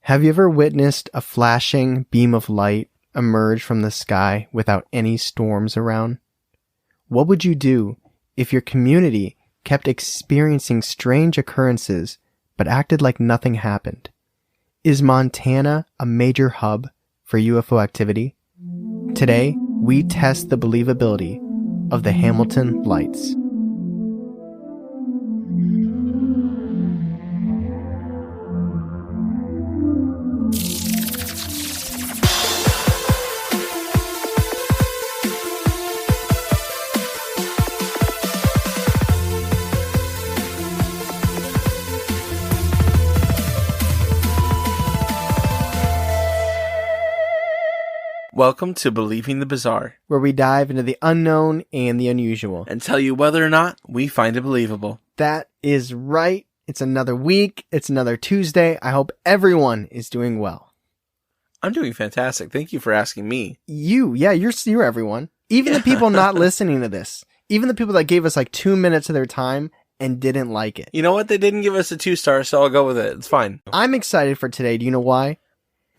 Have you ever witnessed a flashing beam of light emerge from the sky without any storms around? What would you do if your community kept experiencing strange occurrences but acted like nothing happened? Is Montana a major hub for UFO activity? Today, we test the believability of the Hamilton Lights. Welcome to Believing the Bizarre, where we dive into the unknown and the unusual and tell you whether or not we find it believable. That is right. It's another week. It's another Tuesday. I hope everyone is doing well. I'm doing fantastic. Thank you for asking me. You're everyone. Even the people not listening to this. Even the people that gave us like 2 minutes of their time and didn't like it. You know what? They didn't give us a 2-star, so I'll go with it. It's fine. I'm excited for today. Do you know why?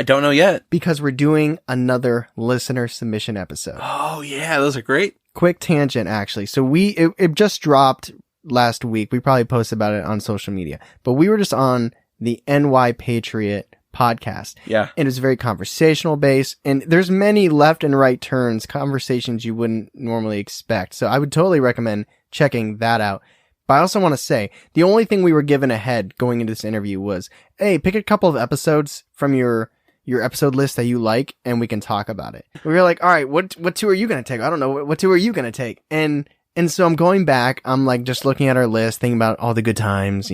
I don't know yet. Because we're doing another listener submission episode. Oh, yeah. Those are great. Quick tangent, actually. So it just dropped last week. We probably posted about it on social media. But we were just on the NY Patriot podcast. Yeah. And it's very conversational based. And there's many left and right turns, conversations you wouldn't normally expect. So I would totally recommend checking that out. But I also want to say, the only thing we were given ahead going into this interview was, hey, pick a couple of episodes from your episode list that you like, and we can talk about it. We were like, all right, what two are you going to take? I don't know. What two are you going to take? And so I'm going back. I'm like just looking at our list, thinking about all the good times,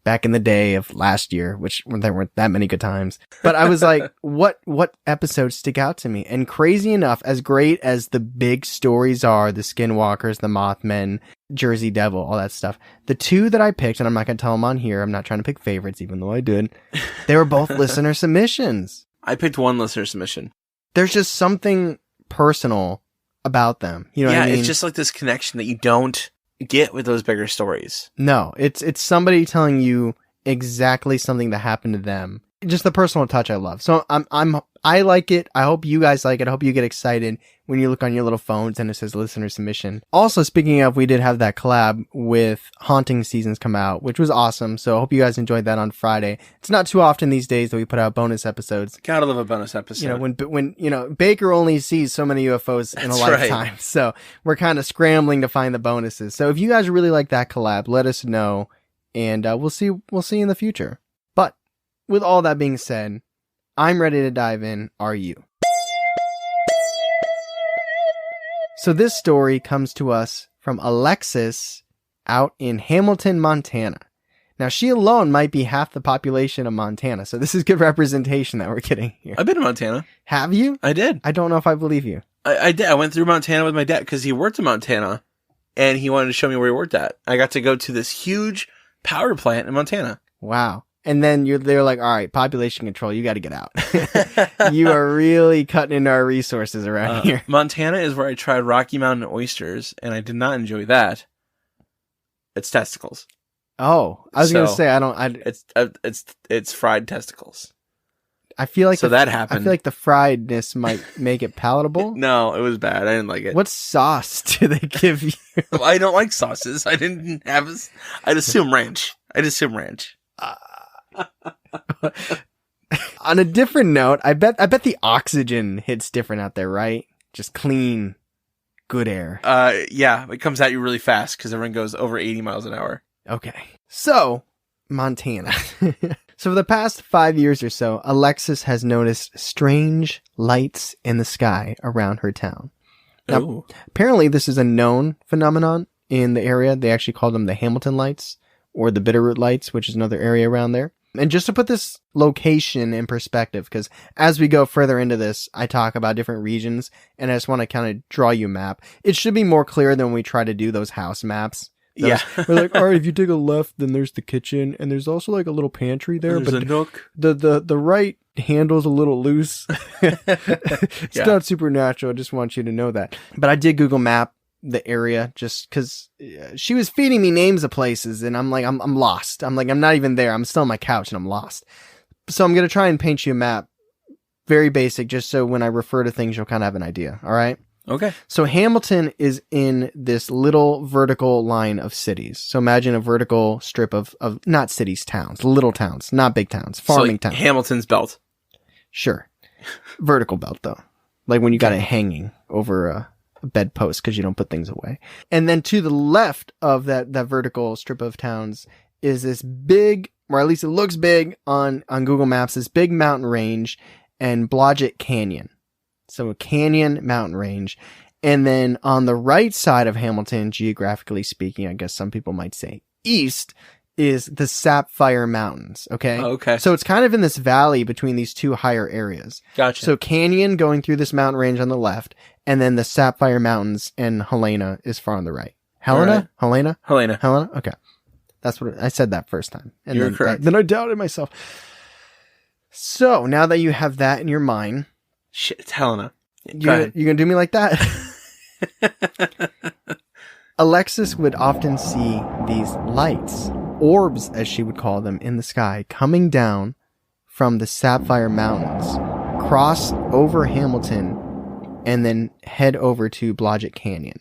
back in the day of last year, which there weren't that many good times. But I was like, what episodes stick out to me? And crazy enough, as great as the big stories are, the Skinwalkers, the Mothmen, Jersey Devil, all that stuff, the two that I picked, and I'm not going to tell them on here, I'm not trying to pick favorites, even though I did, they were both listener submissions. I picked one listener submission. There's just something personal about them. You know what I mean? It's just like this connection that you don't get with those bigger stories. No, it's somebody telling you exactly something that happened to them. Just the personal touch I love. So I like it. I hope you guys like it. I hope you get excited when you look on your little phones and it says listener submission. Also, speaking of, we did have that collab with Haunting Seasons come out, which was awesome. So I hope you guys enjoyed that on Friday. It's not too often these days that we put out bonus episodes. Gotta love a bonus episode. When Baker only sees so many UFOs in a lifetime. Right. So we're kind of scrambling to find the bonuses. So if you guys really like that collab, let us know, and we'll see in the future. But with all that being said, I'm ready to dive in. Are you? So this story comes to us from Alexis out in Hamilton, Montana. Now, she alone might be half the population of Montana, so this is good representation that we're getting here. I've been to Montana. Have you? I did. I don't know if I believe you. I did. I went through Montana with my dad because he worked in Montana, and he wanted to show me where he worked at. I got to go to this huge power plant in Montana. Wow. And then they're like, all right, population control, you got to get out. You are really cutting into our resources around here. Montana is where I tried Rocky Mountain oysters, and I did not enjoy that. It's testicles. Oh, I was going to say, it's fried testicles. I feel like that happened. I feel like the friedness might make it palatable. No, it was bad. I didn't like it. What sauce do they give you? I don't like sauces. I'd assume ranch. On a different note, I bet the oxygen hits different out there, right? Just clean, good air. Yeah, it comes at you really fast because everyone goes over 80 miles an hour. Okay. So, Montana. So for the past 5 years or so, Alexis has noticed strange lights in the sky around her town. Now, apparently this is a known phenomenon in the area. They actually call them the Hamilton Lights or the Bitterroot Lights, which is another area around there. And just to put this location in perspective, because as we go further into this, I talk about different regions, and I just want to kind of draw you a map. It should be more clear than when we try to do those house maps. We're like, all right, if you take a left, then there's the kitchen, and there's also like a little pantry there. There's a nook. The right handle's a little loose. It's not supernatural. I just want you to know that. But I did Google Map the area just because she was feeding me names of places, and I'm like, I'm lost. I'm like, I'm not even there. I'm still on my couch, and I'm lost. So I'm going to try and paint you a map. Very basic, just so when I refer to things, you'll kind of have an idea. All right? Okay. So Hamilton is in this little vertical line of cities. So imagine a vertical strip of not cities, towns, little towns, not big towns, farming towns. Hamilton's belt. Sure. Vertical belt, though. Like when you got it hanging over a bedpost because you don't put things away. And then to the left of that vertical strip of towns is this big, or at least it looks big on Google Maps, this big mountain range and Blodgett Canyon. So a canyon mountain range. And then on the right side of Hamilton, geographically speaking, I guess some people might say east, is the Sapphire Mountains. Okay. Oh, okay. So it's kind of in this valley between these two higher areas. Gotcha. So canyon going through this mountain range on the left, and then the Sapphire Mountains and Helena is far on the right. Helena? Right. Helena. Okay. That's what I said that first time. And You're correct. Then I doubted myself. So now that you have that in your mind, shit, it's Helena. You're gonna do me like that? Alexis would often see these lights, orbs as she would call them, in the sky coming down from the Sapphire Mountains, cross over Hamilton, and then head over to Blodgett Canyon.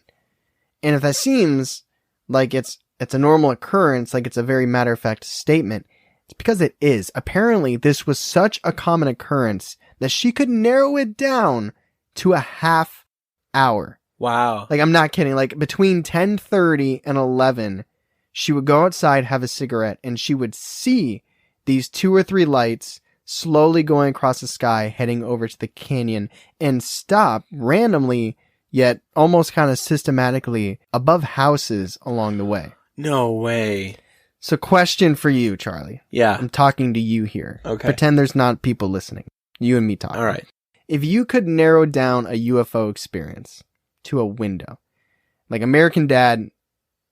And if that seems like it's a normal occurrence, like it's a very matter-of-fact statement, it's because it is. Apparently, this was such a common occurrence that she could narrow it down to a half hour. Wow. Like, I'm not kidding. Like, between 10:30 and 11, she would go outside, have a cigarette, and she would see these 2 or 3 lights slowly going across the sky, heading over to the canyon, and stop randomly, yet almost kind of systematically, above houses along the way. No way. So question for you, Charlie. Yeah. I'm talking to you here. Okay. Pretend there's not people listening. You and me talking. All right. If you could narrow down a UFO experience to a window, like American Dad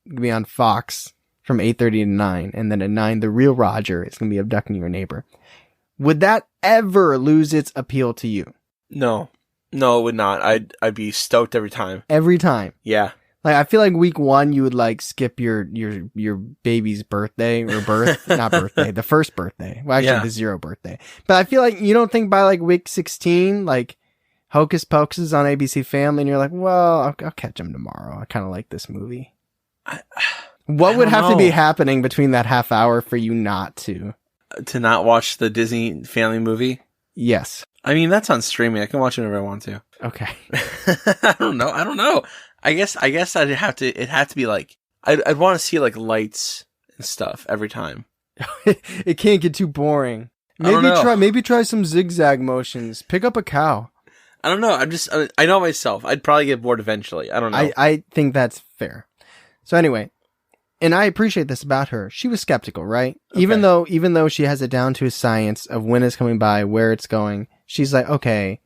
could be on Fox from 8:30 to 9, and then at 9, The Real Roger is going to be abducting your neighbor. Would that ever lose its appeal to you? No, it would not. I'd be stoked every time. Every time? Yeah. Like, I feel like week 1, you would like skip your baby's birthday or not birthday, the first birthday. Well, actually the 0 birthday. But I feel like you don't think by like week 16, like Hocus Pocus is on ABC Family and you're like, well, I'll catch him tomorrow. I kind of like this movie. What would have to be happening between that half hour for you not to? To not watch the Disney family movie? Yes. I mean, that's on streaming. I can watch it whenever I want to. Okay. I don't know. I guess it'd have to be like, I'd want to see like lights and stuff every time. It can't get too boring. Maybe try some zigzag motions. Pick up a cow. I don't know. I know myself. I'd probably get bored eventually. I don't know. I think that's fair. So anyway, and I appreciate this about her. She was skeptical, right? Okay. Even though she has it down to a science of when it's coming by, where it's going, she's like, okay,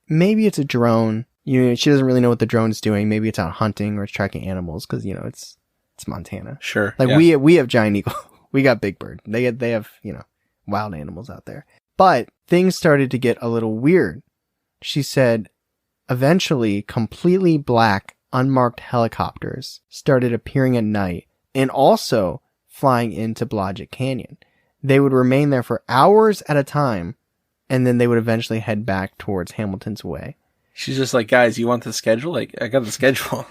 maybe it's a drone. She doesn't really know what the drone's doing. Maybe it's out hunting or it's tracking animals because, it's Montana. Sure. Like we have giant eagle. We got big bird. They have, wild animals out there. But things started to get a little weird. She said eventually completely black, unmarked helicopters started appearing at night and also flying into Blodgett Canyon. They would remain there for hours at a time and then they would eventually head back towards Hamilton's Way. She's just like, guys, you want the schedule? Like, I got the schedule.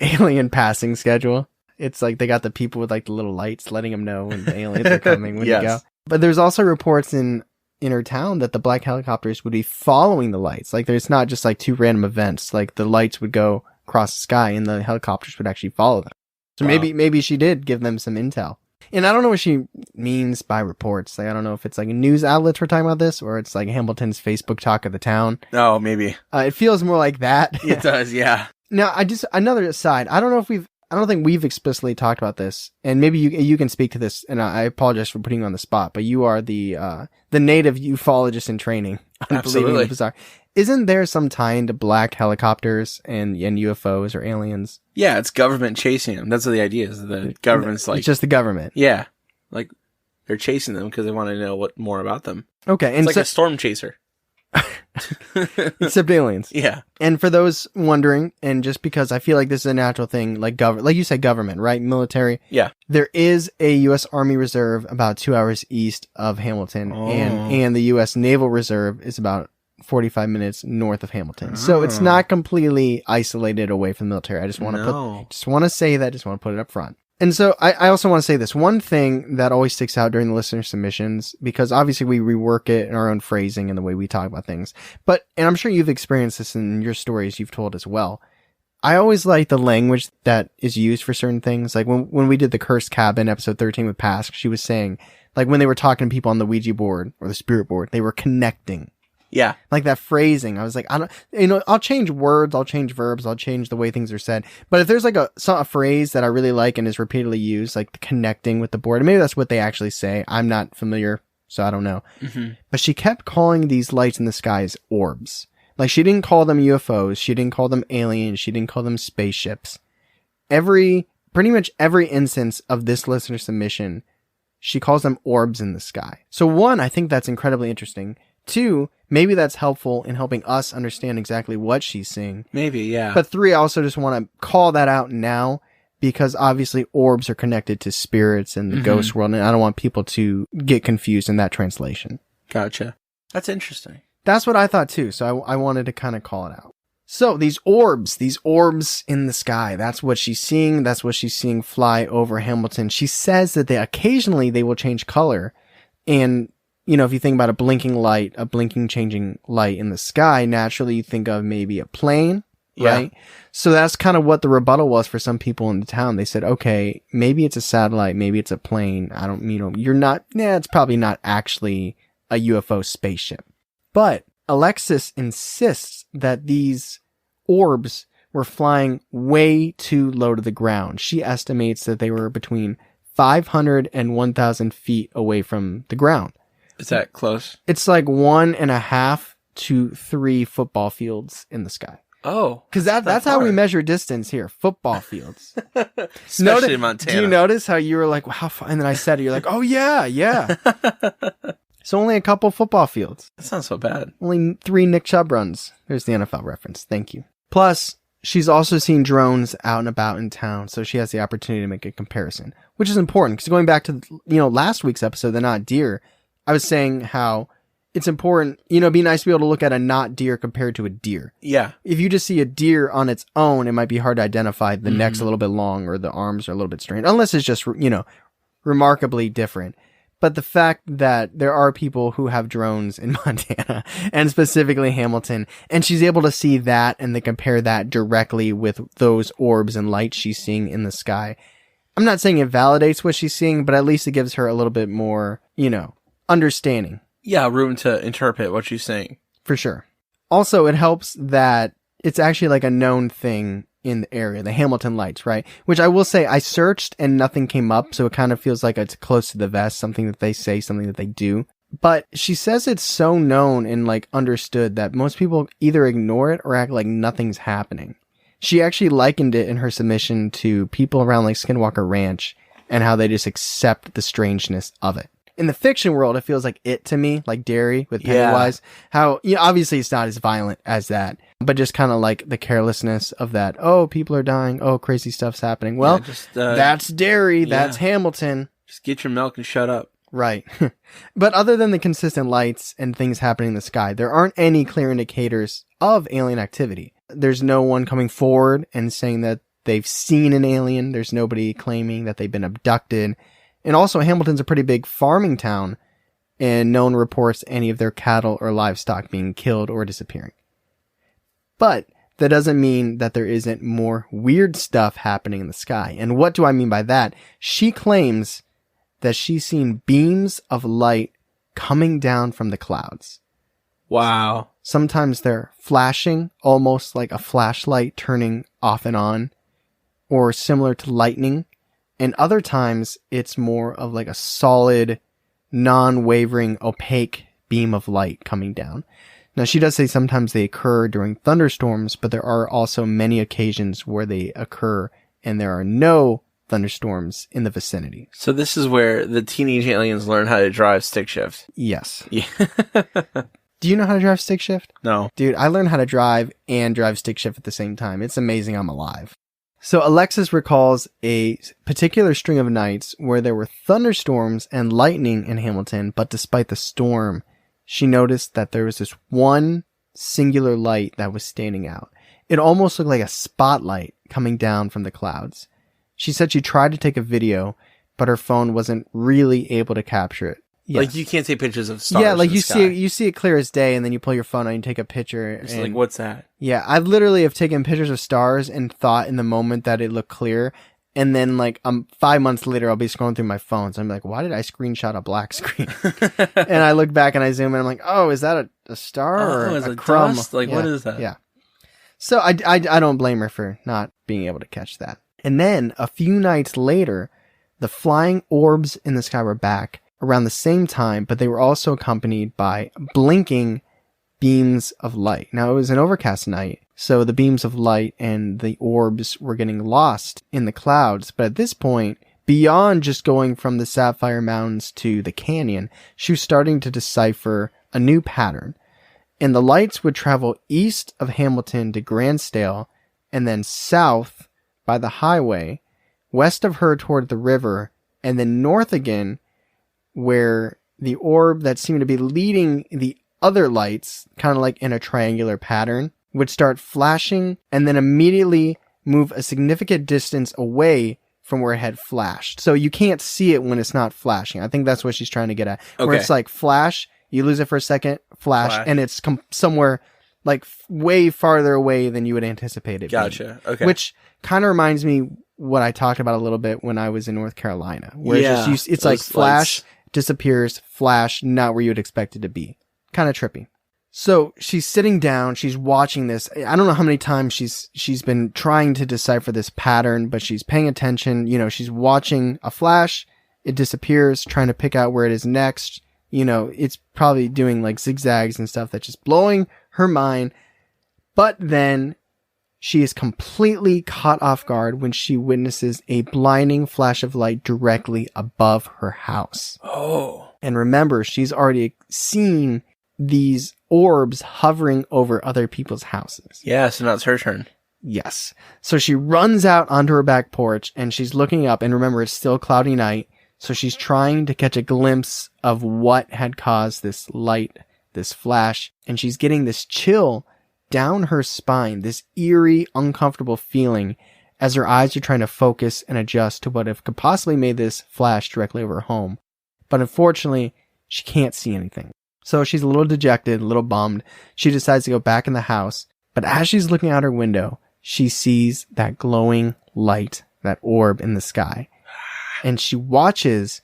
Alien passing schedule. It's like they got the people with like the little lights letting them know when the aliens are coming when you go. But there's also reports in her town that the black helicopters would be following the lights. Like there's not just like 2 random events. Like the lights would go across the sky and the helicopters would actually follow them. So maybe she did give them some intel. And I don't know what she means by reports. Like, I don't know if it's like a news outlets we're talking about this or it's like Hamilton's Facebook talk of the town. Oh, maybe. It feels more like that. It does, yeah. Now, another aside, I don't think we've explicitly talked about this, and maybe you can speak to this, and I apologize for putting you on the spot, but you are the native ufologist in training. Absolutely. Bizarre. Isn't there some tie into black helicopters and UFOs or aliens? Yeah, it's government chasing them. That's what the idea is. The government's like... It's just the government. Yeah. Like, they're chasing them because they want to know more about them. Okay. It's like a storm chaser. Except aliens. Yeah. And for those wondering, and just because I feel like this is a natural thing, like like you said, government, right? Military. Yeah. There is a U.S. Army Reserve about 2 hours east of Hamilton, and the U.S. Naval Reserve is about 45 minutes north of Hamilton. So it's not completely isolated away from the military. I just want to say that, just want to put it up front. And so I also want to say this one thing that always sticks out during the listener submissions, because obviously we rework it in our own phrasing and the way we talk about things. And I'm sure you've experienced this in your stories you've told as well. I always like the language that is used for certain things. Like when we did the Cursed Cabin, episode 13 with Pask, she was saying, like when they were talking to people on the Ouija board or the spirit board, they were connecting. Yeah. Like that phrasing. I was like, I'll change words, I'll change verbs, I'll change the way things are said. But if there's like a phrase that I really like and is repeatedly used, like the connecting with the board, and maybe that's what they actually say. I'm not familiar, so I don't know. Mm-hmm. But she kept calling these lights in the skies orbs. Like she didn't call them UFOs. She didn't call them aliens. She didn't call them spaceships. Pretty much every instance of this listener submission, she calls them orbs in the sky. So one, I think that's incredibly interesting. Two, maybe that's helpful in helping us understand exactly what she's seeing. Maybe, yeah. But three, I also just want to call that out now because obviously orbs are connected to spirits and the ghost world, and I don't want people to get confused in that translation. Gotcha. That's interesting. That's what I thought too, so I wanted to kind of call it out. So these orbs in the sky, that's what she's seeing. That's what she's seeing fly over Hamilton. She says that occasionally they will change color, and you know, if you think about a blinking changing light in the sky, naturally you think of maybe a plane, right? So that's kind of what the rebuttal was for some people in the town. They said, okay, maybe it's a satellite, maybe it's a plane. It's probably not actually a UFO spaceship. But Alexis insists that these orbs were flying way too low to the ground. She estimates that they were between 500 and 1,000 feet away from the ground. Is that close? It's like 1.5 to 3 football fields in the sky. Oh. Because that's how we measure distance here. Football fields. Especially in Montana. Do you notice how you were like, how far? And then I said it, you're like, oh yeah. So only a couple football fields. That's not so bad. Only 3 Nick Chubb runs. There's the NFL reference. Thank you. Plus, she's also seen drones out and about in town, so she has the opportunity to make a comparison, which is important. Because going back to last week's episode, the not deer, I was saying how it's important, it'd be nice to be able to look at a not deer compared to a deer. Yeah. If you just see a deer on its own, it might be hard to identify. The neck's a little bit long or the arms are a little bit strange, unless it's just, remarkably different. But the fact that there are people who have drones in Montana and specifically Hamilton, and she's able to see that and then compare that directly with those orbs and lights she's seeing in the sky. I'm not saying it validates what she's seeing, but at least it gives her a little bit more, understanding. Yeah, room to interpret what she's saying. For sure. Also, it helps that it's actually like a known thing in the area, the Hamilton lights, right? Which I will say, I searched and nothing came up, so it kind of feels like it's close to the vest, something that they say, something that they do. But she says it's so known and like understood that most people either ignore it or act like nothing's happening. She actually likened it in her submission to people around like Skinwalker Ranch and how they just accept the strangeness of it. In the fiction world, it feels like it to me, like Derry with Pennywise. How, obviously it's not as violent as that, but just kind of like the carelessness of that. Oh, people are dying. Oh, crazy stuff's happening. Well, that's Derry. That's Hamilton. Just get your milk and shut up. Right. But other than the consistent lights and things happening in the sky, there aren't any clear indicators of alien activity. There's no one coming forward and saying that they've seen an alien. There's nobody claiming that they've been abducted. And also, Hamilton's a pretty big farming town, and no one reports any of their cattle or livestock being killed or disappearing. But that doesn't mean that there isn't more weird stuff happening in the sky. And what do I mean by that? She claims that she's seen beams of light coming down from the clouds. Wow. Sometimes they're flashing, almost like a flashlight turning off and on, or similar to lightning. And other times, it's more of like a solid, non-wavering, opaque beam of light coming down. Now, she does say sometimes they occur during thunderstorms, but there are also many occasions where they occur and there are no thunderstorms in the vicinity. So this is where the teenage aliens learn how to drive stick shift. Yes. Yeah. Do you know how to drive stick shift? No. Dude, I learned how to drive and drive stick shift at the same time. It's amazing I'm alive. So Alexis recalls a particular string of nights where there were thunderstorms and lightning in Hamilton, but despite the storm, she noticed that there was this one singular light that was standing out. It almost looked like a spotlight coming down from the clouds. She said she tried to take a video, but her phone wasn't really able to capture it. Yes. Like you can't take pictures of stars. Yeah, like in the you sky. see it clear as day, and then you pull your phone out and you take a picture. It's and, like, what's that? Yeah, I literally have taken pictures of stars and thought in the moment that it looked clear, and then like 5 months later, I'll be scrolling through my phone, so I'm like, why did I screenshot a black screen? And I look back and I zoom in, I'm like, oh, is that a star or is a it crumb? dust? Like, Yeah, what is that? Yeah. So I don't blame her for not being able to catch that. And then a few nights later, the flying orbs in the sky were back around the same time, but they were also accompanied by blinking beams of light. Now, it was an overcast night, so the beams of light and the orbs were getting lost in the clouds. But at this point, beyond just going from the Sapphire Mountains to the canyon, she was starting to decipher a new pattern. And the lights would travel east of Hamilton to Gransdale, and then south by the highway, west of her toward the river, and then north again, where the orb that seemed to be leading the other lights, kind of like in a triangular pattern, would start flashing and then immediately move a significant distance away from where it had flashed. So you can't see it when it's not flashing. I think that's what she's trying to get at. Okay. Where it's like flash, you lose it for a second, flash. And it's somewhere like way farther away than you would anticipate it Gotcha. being. Okay. Which kind of reminds me what I talked about a little bit when I was in North Carolina. Where it's like flash, lights disappears, flash, not where you would expect it to be. Kind of trippy. So she's sitting down, she's watching this. I don't know how many times she's been trying to decipher this pattern, but she's paying attention. You know, she's watching a flash, it disappears, trying to pick out where it is next. You know, it's probably doing like zigzags and stuff that's just blowing her mind. But then she is completely caught off guard when she witnesses a blinding flash of light directly above her house. Oh. And remember, she's already seen these orbs hovering over other people's houses. Yeah, so now it's her turn. Yes. So she runs out onto her back porch and she's looking up, and remember, it's still cloudy night. So she's trying to catch a glimpse of what had caused this light, this flash, and she's getting this chill down her spine, this eerie, uncomfortable feeling as her eyes are trying to focus and adjust to what if could possibly made this flash directly over her home. But unfortunately, she can't see anything. So she's a little dejected, a little bummed. She decides to go back in the house, but as she's looking out her window, she sees that glowing light, that orb in the sky. And she watches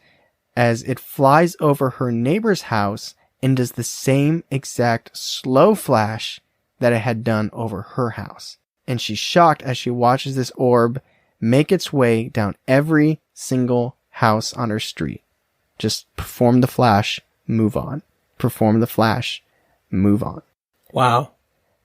as it flies over her neighbor's house and does the same exact slow flash that it had done over her house. And she's shocked as she watches this orb make its way down every single house on her street. Just perform the flash, move on. Perform the flash, move on. Wow.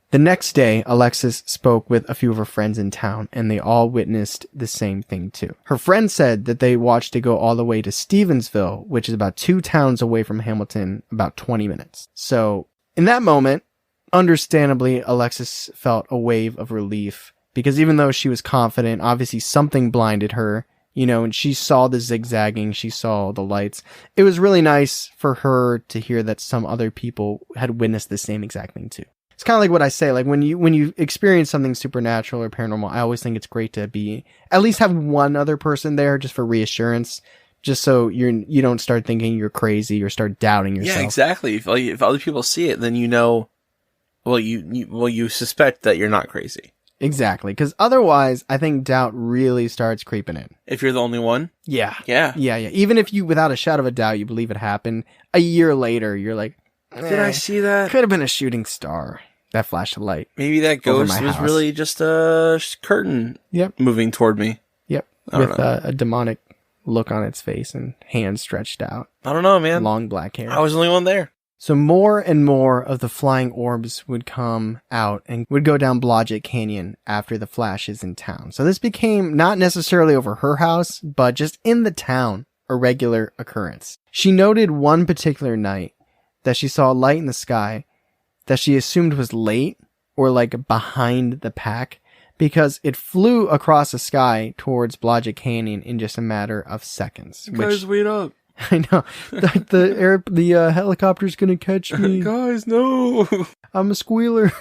The next day, Alexis spoke with a few of her friends in town, and they all witnessed the same thing too. Her friends said that they watched it go all the way to Stevensville, which is about 2 towns away from Hamilton, about 20 minutes. So, in that moment, understandably, Alexis felt a wave of relief, because even though she was confident, obviously something blinded her, you know, and she saw the zigzagging, she saw the lights. It was really nice for her to hear that some other people had witnessed the same exact thing too. It's kind of like what I say, like when you experience something supernatural or paranormal, I always think it's great to be, at least have one other person there just for reassurance, just so you don't start thinking you're crazy or start doubting yourself. Yeah, exactly. If other people see it, then you know, you suspect that you're not crazy. Exactly, because otherwise, I think doubt really starts creeping in. If you're the only one? Yeah. Yeah. Yeah. Even if you, without a shadow of a doubt, you believe it happened, a year later, you're like, Did I see that? Could have been a shooting star that flashed a light. Maybe that ghost was house. really just a curtain moving toward me. Yep. With a demonic look on its face and hands stretched out. I don't know, man. Long black hair. I was the only one there. So more and more of the flying orbs would come out and would go down Blodgett Canyon after the flashes in town. So this became not necessarily over her house, but just in the town, a regular occurrence. She noted one particular night that she saw a light in the sky that she assumed was late or like behind the pack because it flew across the sky towards Blodgett Canyon in just a matter of seconds. Guys, wait up. I know. The helicopter's gonna catch me. Guys, no. I'm a squealer.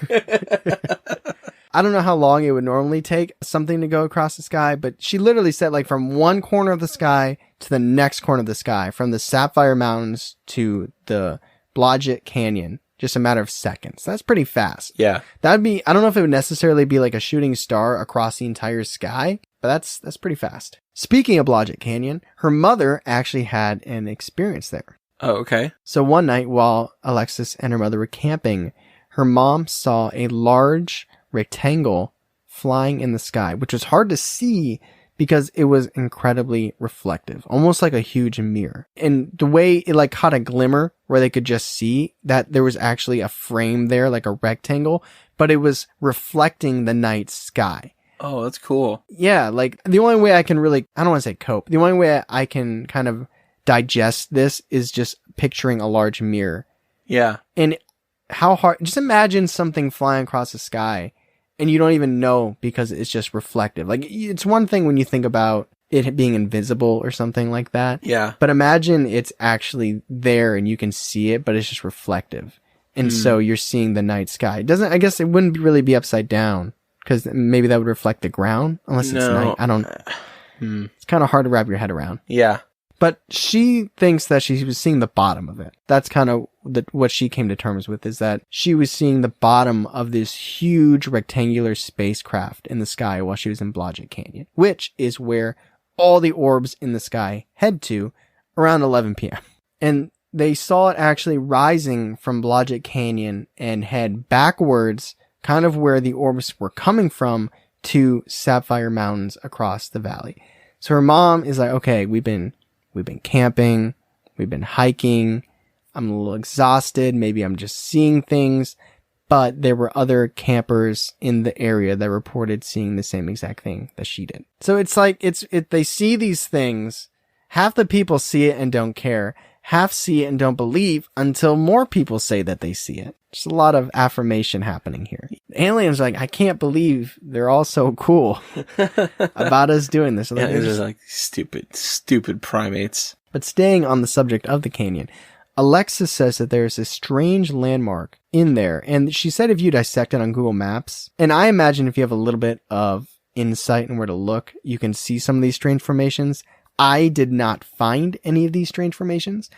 I don't know how long it would normally take something to go across the sky, but she literally said like from one corner of the sky to the next corner of the sky, from the Sapphire Mountains to the Blodgett Canyon, just a matter of seconds. That's pretty fast. Yeah. That'd be, I don't know if it would necessarily be like a shooting star across the entire sky, but that's pretty fast. Speaking of Blodgett Canyon, her mother actually had an experience there. Oh, okay. So one night while Alexis and her mother were camping, her mom saw a large rectangle flying in the sky, which was hard to see because it was incredibly reflective, almost like a huge mirror. And the way it like caught a glimmer where they could just see that there was actually a frame there, like a rectangle, but it was reflecting the night sky. Oh, that's cool. Yeah, like the only way I can really, I don't want to say cope, the only way I can kind of digest this is just picturing a large mirror. Yeah. And how hard, just imagine something flying across the sky and you don't even know because it's just reflective. Like it's one thing when you think about it being invisible or something like that. Yeah. But imagine it's actually there and you can see it, but it's just reflective. And so you're seeing the night sky. I guess it wouldn't really be upside down because maybe that would reflect the ground unless it's night. I don't, it's kind of hard to wrap your head around. Yeah. But she thinks that she was seeing the bottom of it. That's kind of what she came to terms with, is that she was seeing the bottom of this huge rectangular spacecraft in the sky while she was in Blodgett Canyon, which is where all the orbs in the sky head to around 11 p.m. And they saw it actually rising from Blodgett Canyon and head backwards, kind of where the orbs were coming from, to Sapphire Mountains across the valley. So her mom is like, okay, we've been camping, we've been hiking, I'm a little exhausted, maybe I'm just seeing things, but there were other campers in the area that reported seeing the same exact thing that she did. So it's like, they see these things, half the people see it and don't care, half see it and don't believe until more people say that they see it. There's a lot of affirmation happening here. The aliens are like, I can't believe they're all so cool about us doing this. Yeah, they're just like stupid primates. But staying on the subject of the canyon, Alexis says that there's a strange landmark in there. And she said if you dissect it on Google Maps, and I imagine if you have a little bit of insight and where to look, you can see some of these strange formations. I did not find any of these strange formations,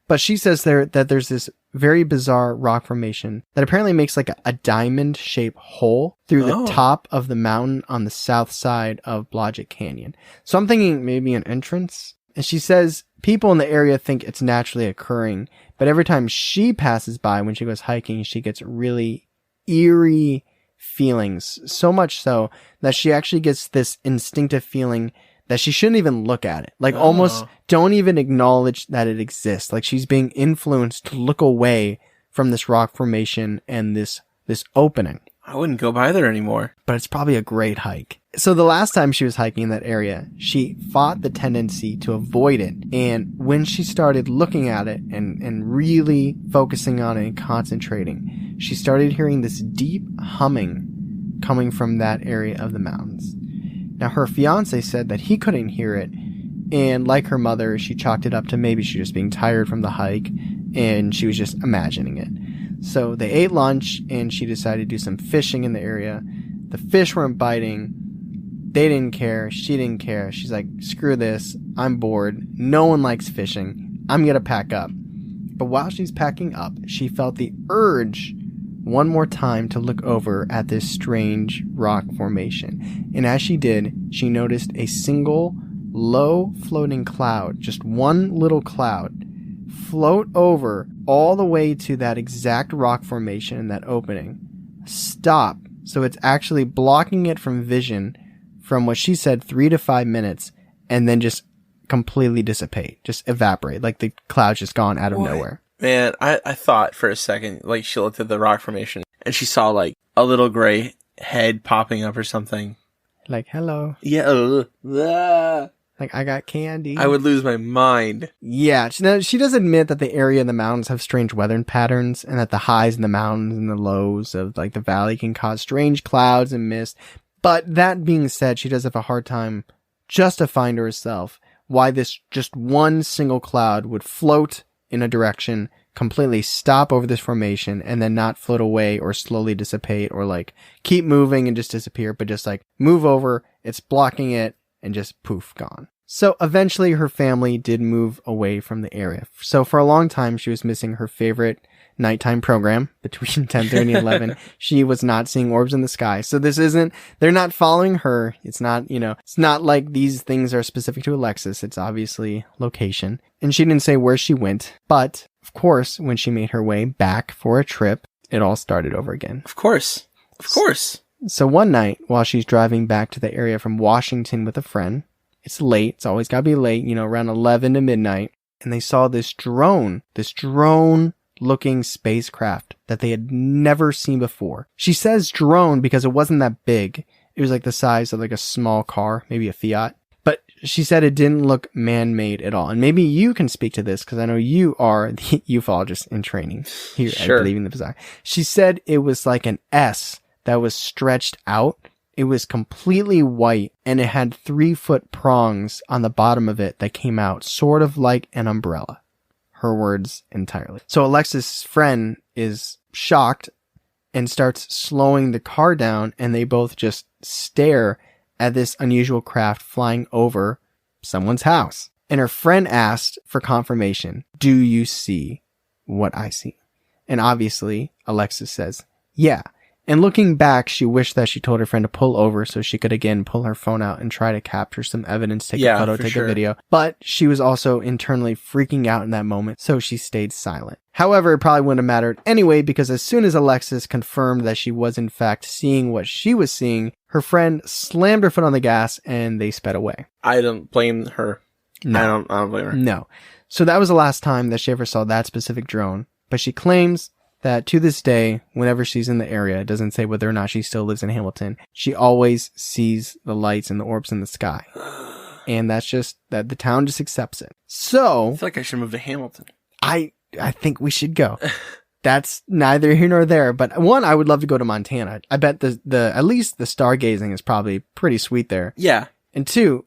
but she says that there's this very bizarre rock formation that apparently makes like a diamond shaped hole through the top of the mountain on the south side of Blodgett Canyon. So I'm thinking maybe an entrance. And she says people in the area think it's naturally occurring, but every time she passes by when she goes hiking, she gets really eerie feelings. So much so that she actually gets this instinctive feeling that she shouldn't even look at it. Like almost don't even acknowledge that it exists. Like she's being influenced to look away from this rock formation and this opening. I wouldn't go by there anymore. But it's probably a great hike. So the last time she was hiking in that area, she fought the tendency to avoid it. And when she started looking at it and really focusing on it and concentrating, she started hearing this deep humming coming from that area of the mountains. Now, her fiance said that he couldn't hear it, and like her mother, she chalked it up to maybe she was being tired from the hike, and she was just imagining it. So they ate lunch, and she decided to do some fishing in the area. The fish weren't biting. They didn't care. She didn't care. She's like, screw this. I'm bored. No one likes fishing. I'm going to pack up. But while she's packing up, she felt the urge one more time to look over at this strange rock formation. And as she did, she noticed a single low floating cloud, just one little cloud, float over all the way to that exact rock formation, that opening, stop. So it's actually blocking it from vision from what she said 3 to 5 minutes, and then just completely dissipate, just evaporate, like the cloud's just gone out of nowhere. Man, I thought for a second, like she looked at the rock formation and she saw like a little gray head popping up or something. Like, hello. Yeah. Like, I got candy. I would lose my mind. Yeah. She does admit that the area in the mountains have strange weather patterns and that the highs in the mountains and the lows of like the valley can cause strange clouds and mist. But that being said, she does have a hard time justifying to herself why this just one single cloud would float in a direction, completely stop over this formation, and then not float away or slowly dissipate or like keep moving and just disappear, but just like move over, it's blocking it, and just poof, gone. So eventually her family did move away from the area. So for a long time, she was missing her favorite nighttime program between 10:30 and 11. She was not seeing orbs in the sky. So they're not following her. It's not, it's not like these things are specific to Alexis. It's obviously location. And she didn't say where she went. But of course, when she made her way back for a trip, it all started over again. Of course. So one night, while she's driving back to the area from Washington with a friend, it's late. It's always got to be late, around 11 to midnight. And they saw this drone-looking spacecraft that they had never seen before. She says drone because it wasn't that big. It was like the size of like a small car, maybe a Fiat. But she said it didn't look man-made at all. And maybe you can speak to this because I know you are the ufologist in training here at Believing the Bizarre. She said it was like an S that was stretched out. It was completely white and it had 3-foot prongs on the bottom of it that came out sort of like an umbrella. Her words entirely. So Alexis' friend is shocked and starts slowing the car down, and they both just stare at this unusual craft flying over someone's house. And her friend asked for confirmation. Do you see what I see? And obviously Alexis says, yeah. And looking back, she wished that she told her friend to pull over so she could again pull her phone out and try to capture some evidence, take a photo, take a video. But she was also internally freaking out in that moment, so she stayed silent. However, it probably wouldn't have mattered anyway, because as soon as Alexis confirmed that she was in fact seeing what she was seeing, her friend slammed her foot on the gas and they sped away. I don't blame her. No. I don't blame her. No. So that was the last time that she ever saw that specific drone. But she claims that to this day, whenever she's in the area, it doesn't say whether or not she still lives in Hamilton, she always sees the lights and the orbs in the sky. And that's just, that the town just accepts it. So I feel like I should move to Hamilton. I think we should go. That's neither here nor there. But one, I would love to go to Montana. I bet at least the stargazing is probably pretty sweet there. Yeah. And two,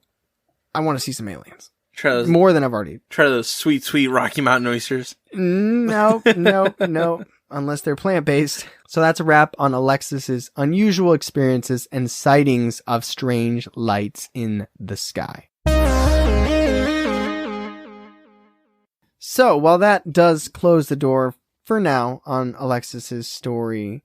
I want to see some aliens. Try those, more than I've already. Try those sweet, sweet Rocky Mountain oysters. No. Unless they're plant-based. So that's a wrap on Alexis's unusual experiences and sightings of strange lights in the sky. So while that does close the door for now on Alexis's story,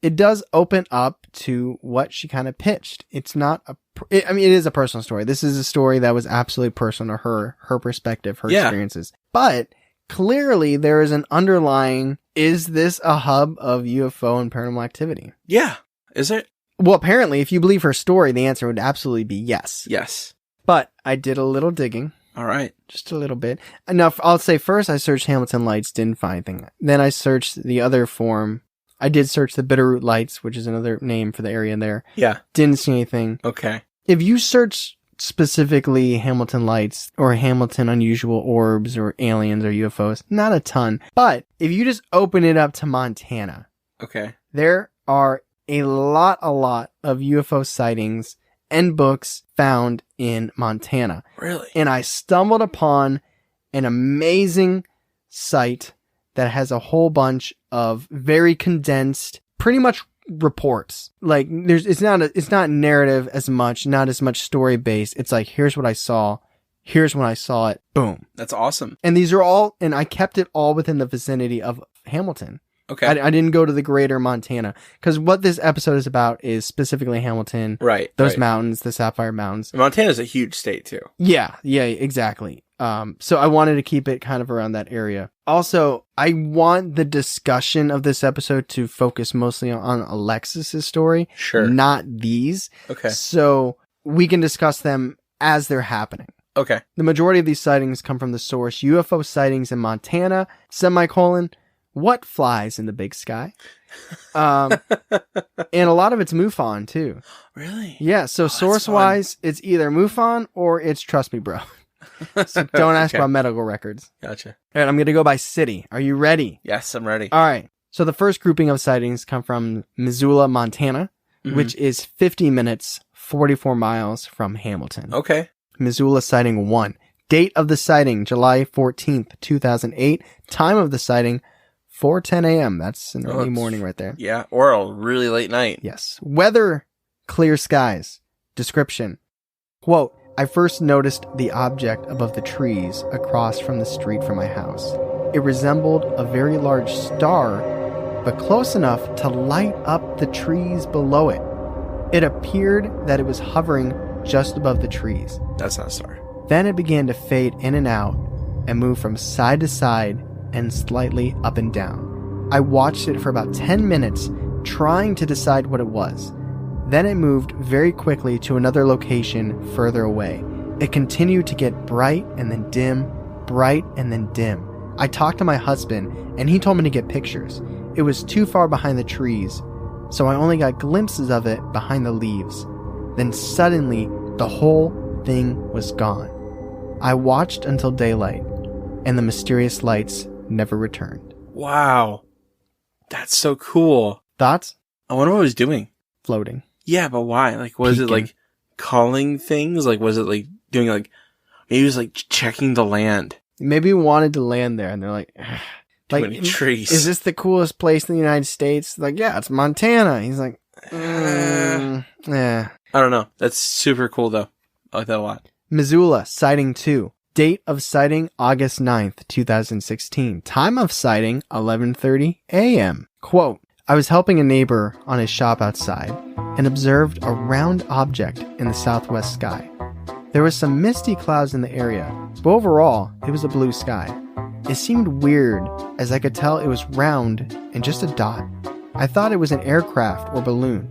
it does open up to what she kind of pitched. It's not it is a personal story. This is a story that was absolutely personal to her perspective, her experiences. But clearly there is an underlying, is this a hub of UFO and paranormal activity? Yeah. Is it? Well, apparently, if you believe her story, the answer would absolutely be yes. Yes. But I did a little digging. All right. Just a little bit. Enough. I'll say first I searched Hamilton Lights, didn't find anything. Then I searched the other form. I did search the Bitterroot Lights, which is another name for the area there. Yeah. Didn't see anything. Okay. If you search specifically Hamilton Lights or Hamilton Unusual Orbs or aliens or UFOs, not a ton. But if you just open it up to Montana, okay, there are a lot of UFO sightings and books found in Montana. Really? And I stumbled upon an amazing site that has a whole bunch of very condensed, pretty much reports. Like it's not narrative as much, not as much story based. It's like, here's what I saw. Here's when I saw it. Boom. That's awesome. And these are all, and I kept it all within the vicinity of Hamilton. Okay. I didn't go to the greater Montana because what this episode is about is specifically Hamilton. Right. Those mountains, the Sapphire Mountains. Montana's a huge state too. Yeah, exactly. So I wanted to keep it kind of around that area. Also, I want the discussion of this episode to focus mostly on Alexis's story. Sure. Not these. Okay. So we can discuss them as they're happening. Okay. The majority of these sightings come from the source UFO sightings in Montana, what flies in the big sky. And a lot of it's MUFON too. Really? Yeah. So source wise, it's either MUFON or it's Trust Me Bro. So don't ask about medical records. Gotcha. All right, I'm going to go by city. Are you ready? Yes, I'm ready. All right. So the first grouping of sightings come from Missoula, Montana, which is 50 minutes, 44 miles from Hamilton. Okay. Missoula sighting 1. Date of the sighting, July 14th, 2008. Time of the sighting, 4:10 a.m. That's an early morning right there. Yeah, or a really late night. Yes. Weather, clear skies. Description. Quote, I first noticed the object above the trees across from the street from my house. It resembled a very large star, but close enough to light up the trees below it. It appeared that it was hovering just above the trees. That's not a star. Then it began to fade in and out and move from side to side and slightly up and down. I watched it for about 10 minutes, trying to decide what it was. Then it moved very quickly to another location further away. It continued to get bright and then dim, bright and then dim. I talked to my husband and he told me to get pictures. It was too far behind the trees, so I only got glimpses of it behind the leaves. Then suddenly, the whole thing was gone. I watched until daylight, and the mysterious lights never returned. Wow. That's so cool. Thoughts? I wonder what it was doing. Floating. Yeah, but why? Like, was it like calling things? Like, was it like doing like, maybe it was like checking the land? Maybe he wanted to land there, and they're like, too many trees. Is this the coolest place in the United States? Like, yeah, it's Montana. He's like, yeah. I don't know. That's super cool, though. I like that a lot. Missoula, sighting 2. Date of sighting, August 9th, 2016. Time of sighting, 11:30 a.m. Quote, I was helping a neighbor on his shop outside and observed a round object in the southwest sky. There was some misty clouds in the area, but overall, it was a blue sky. It seemed weird, as I could tell it was round and just a dot. I thought it was an aircraft or balloon.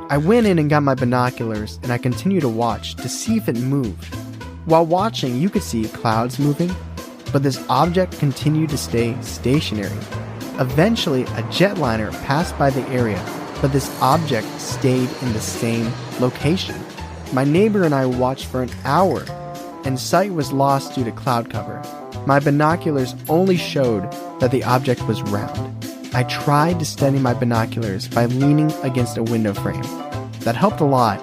I went in and got my binoculars, and I continued to watch to see if it moved. While watching, you could see clouds moving, but this object continued to stay stationary. Eventually, a jetliner passed by the area, but this object stayed in the same location. My neighbor and I watched for an hour, and sight was lost due to cloud cover. My binoculars only showed that the object was round. I tried to steady my binoculars by leaning against a window frame. That helped a lot,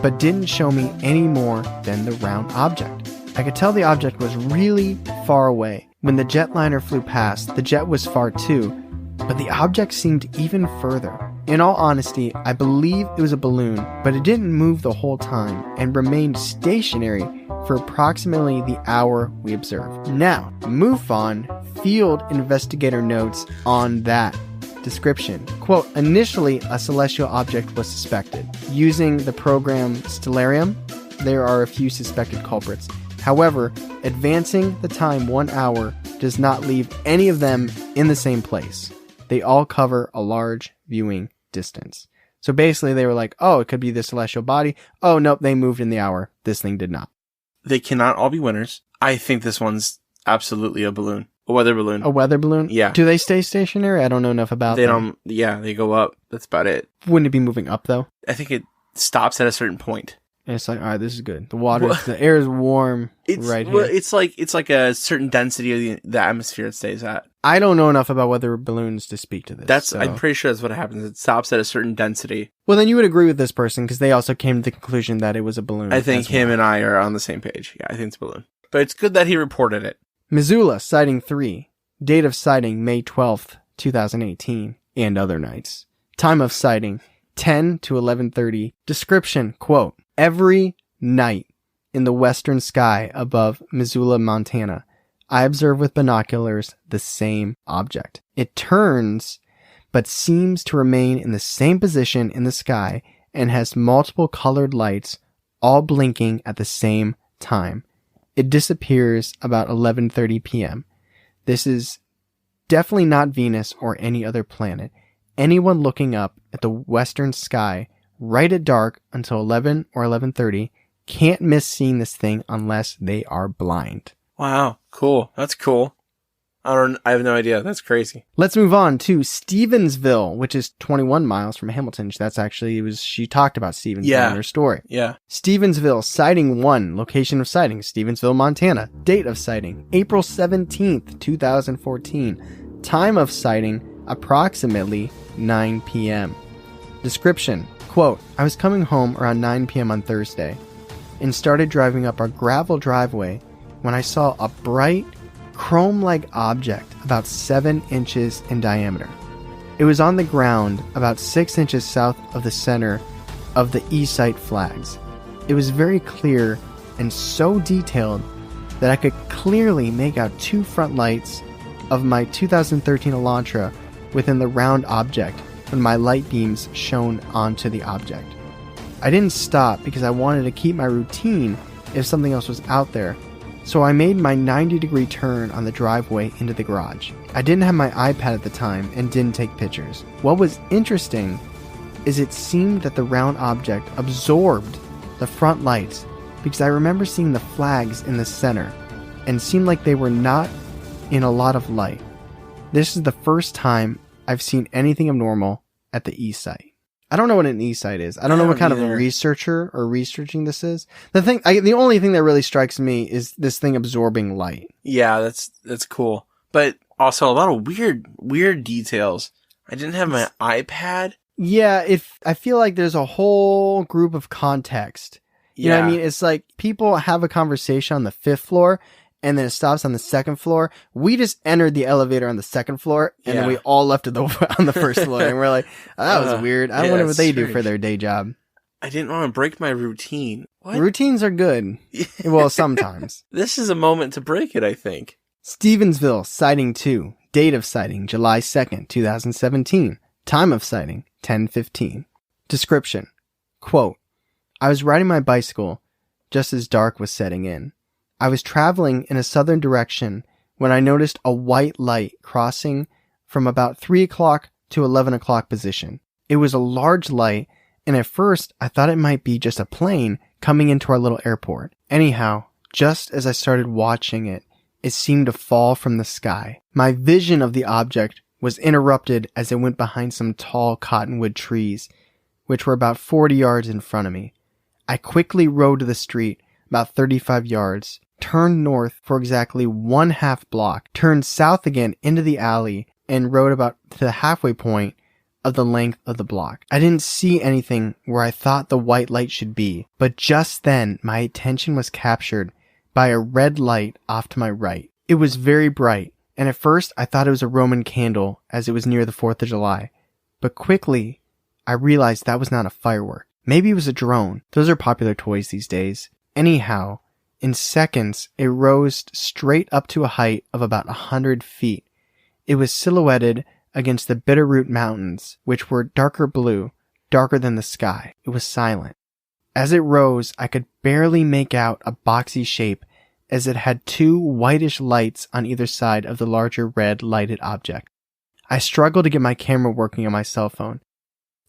but didn't show me any more than the round object. I could tell the object was really far away. When the jetliner flew past, the jet was far too, but the object seemed even further. In all honesty, I believe it was a balloon, but it didn't move the whole time and remained stationary for approximately the hour we observed. Now, MUFON field investigator notes on that. Description. Quote, initially a celestial object was suspected. Using the program Stellarium, there are a few suspected culprits. However, advancing the time 1 hour does not leave any of them in the same place. They all cover a large viewing distance. So basically they were like, oh, it could be the celestial body. Oh, nope, they moved in the hour. This thing did not. They cannot all be winners. I think this one's absolutely a balloon. A weather balloon. A weather balloon? Yeah. Do they stay stationary? I don't know enough about them. They don't, yeah, they go up. That's about it. Wouldn't it be moving up though? I think it stops at a certain point. And it's like, all right, this is good. The water, the air is warm right here. Well, it's like a certain density of the atmosphere it stays at. I don't know enough about weather balloons to speak to this. I'm pretty sure that's what happens. It stops at a certain density. Well, then you would agree with this person because they also came to the conclusion that it was a balloon. I think him and I are on the same page. Yeah, I think it's a balloon. But it's good that he reported it. Missoula, sighting 3. Date of sighting, May 12th, 2018, and other nights. Time of sighting, 10 to 11:30. Description, quote, every night in the western sky above Missoula, Montana, I observe with binoculars the same object. It turns, but seems to remain in the same position in the sky and has multiple colored lights, all blinking at the same time. It disappears about 11:30 p.m. This is definitely not Venus or any other planet. Anyone looking up at the western sky right at dark until 11 or 11:30 can't miss seeing this thing unless they are blind. Wow, cool. That's cool. I have no idea. That's crazy. Let's move on to Stevensville, which is 21 miles from Hamilton. She talked about Stevensville in her story. Yeah. Stevensville Sighting 1, location of sighting, Stevensville, Montana. Date of sighting, April 17th, 2014. Time of sighting, approximately 9 p.m. Description, quote, I was coming home around 9 p.m. on Thursday and started driving up our gravel driveway when I saw a bright, chrome-like object about 7 inches in diameter. It was on the ground about 6 inches south of the center of the E-site flags. It was very clear and so detailed that I could clearly make out 2 front lights of my 2013 Elantra within the round object when my light beams shone onto the object. I didn't stop because I wanted to keep my routine if something else was out there, so I made my 90-degree turn on the driveway into the garage. I didn't have my iPad at the time and didn't take pictures. What was interesting is it seemed that the round object absorbed the front lights because I remember seeing the flags in the center and seemed like they were not in a lot of light. This is the first time I've seen anything abnormal at the E-site. I don't know what an E-site is. I don't know what kind of a researcher or researching this is. The only thing that really strikes me is this thing absorbing light. Yeah, that's cool. But also a lot of weird details. I didn't have my iPad. Yeah, I feel like there's a whole group of context. You know what I mean? It's like people have a conversation on the 5th floor and then it stops on the 2nd floor. We just entered the elevator on the 2nd floor and then we all left it on the 1st floor. And we're like, oh, that was weird. I wonder what they do for their day job. I didn't want to break my routine. What? Routines are good. Well, sometimes. This is a moment to break it, I think. Stevensville Sighting 2. Date of sighting, July 2nd, 2017. Time of sighting, 10:15. Description, quote, I was riding my bicycle just as dark was setting in. I was traveling in a southern direction when I noticed a white light crossing from about 3 o'clock to 11 o'clock position. It was a large light, and at first I thought it might be just a plane coming into our little airport. Anyhow, just as I started watching it, it seemed to fall from the sky. My vision of the object was interrupted as it went behind some tall cottonwood trees, which were about 40 yards in front of me. I quickly rode to the street, about 35 yards, turned north for exactly 1/2 block, turned south again into the alley, and rode about to the halfway point of the length of the block. I didn't see anything where I thought the white light should be, but just then my attention was captured by a red light off to my right. It was very bright, and at first I thought it was a Roman candle as it was near the 4th of July. But quickly, I realized that was not a firework. Maybe it was a drone. Those are popular toys these days. Anyhow, in seconds, it rose straight up to a height of about 100 feet. It was silhouetted against the Bitterroot Mountains, which were darker blue, darker than the sky. It was silent. As it rose, I could barely make out a boxy shape as it had 2 whitish lights on either side of the larger red lighted object. I struggled to get my camera working on my cell phone,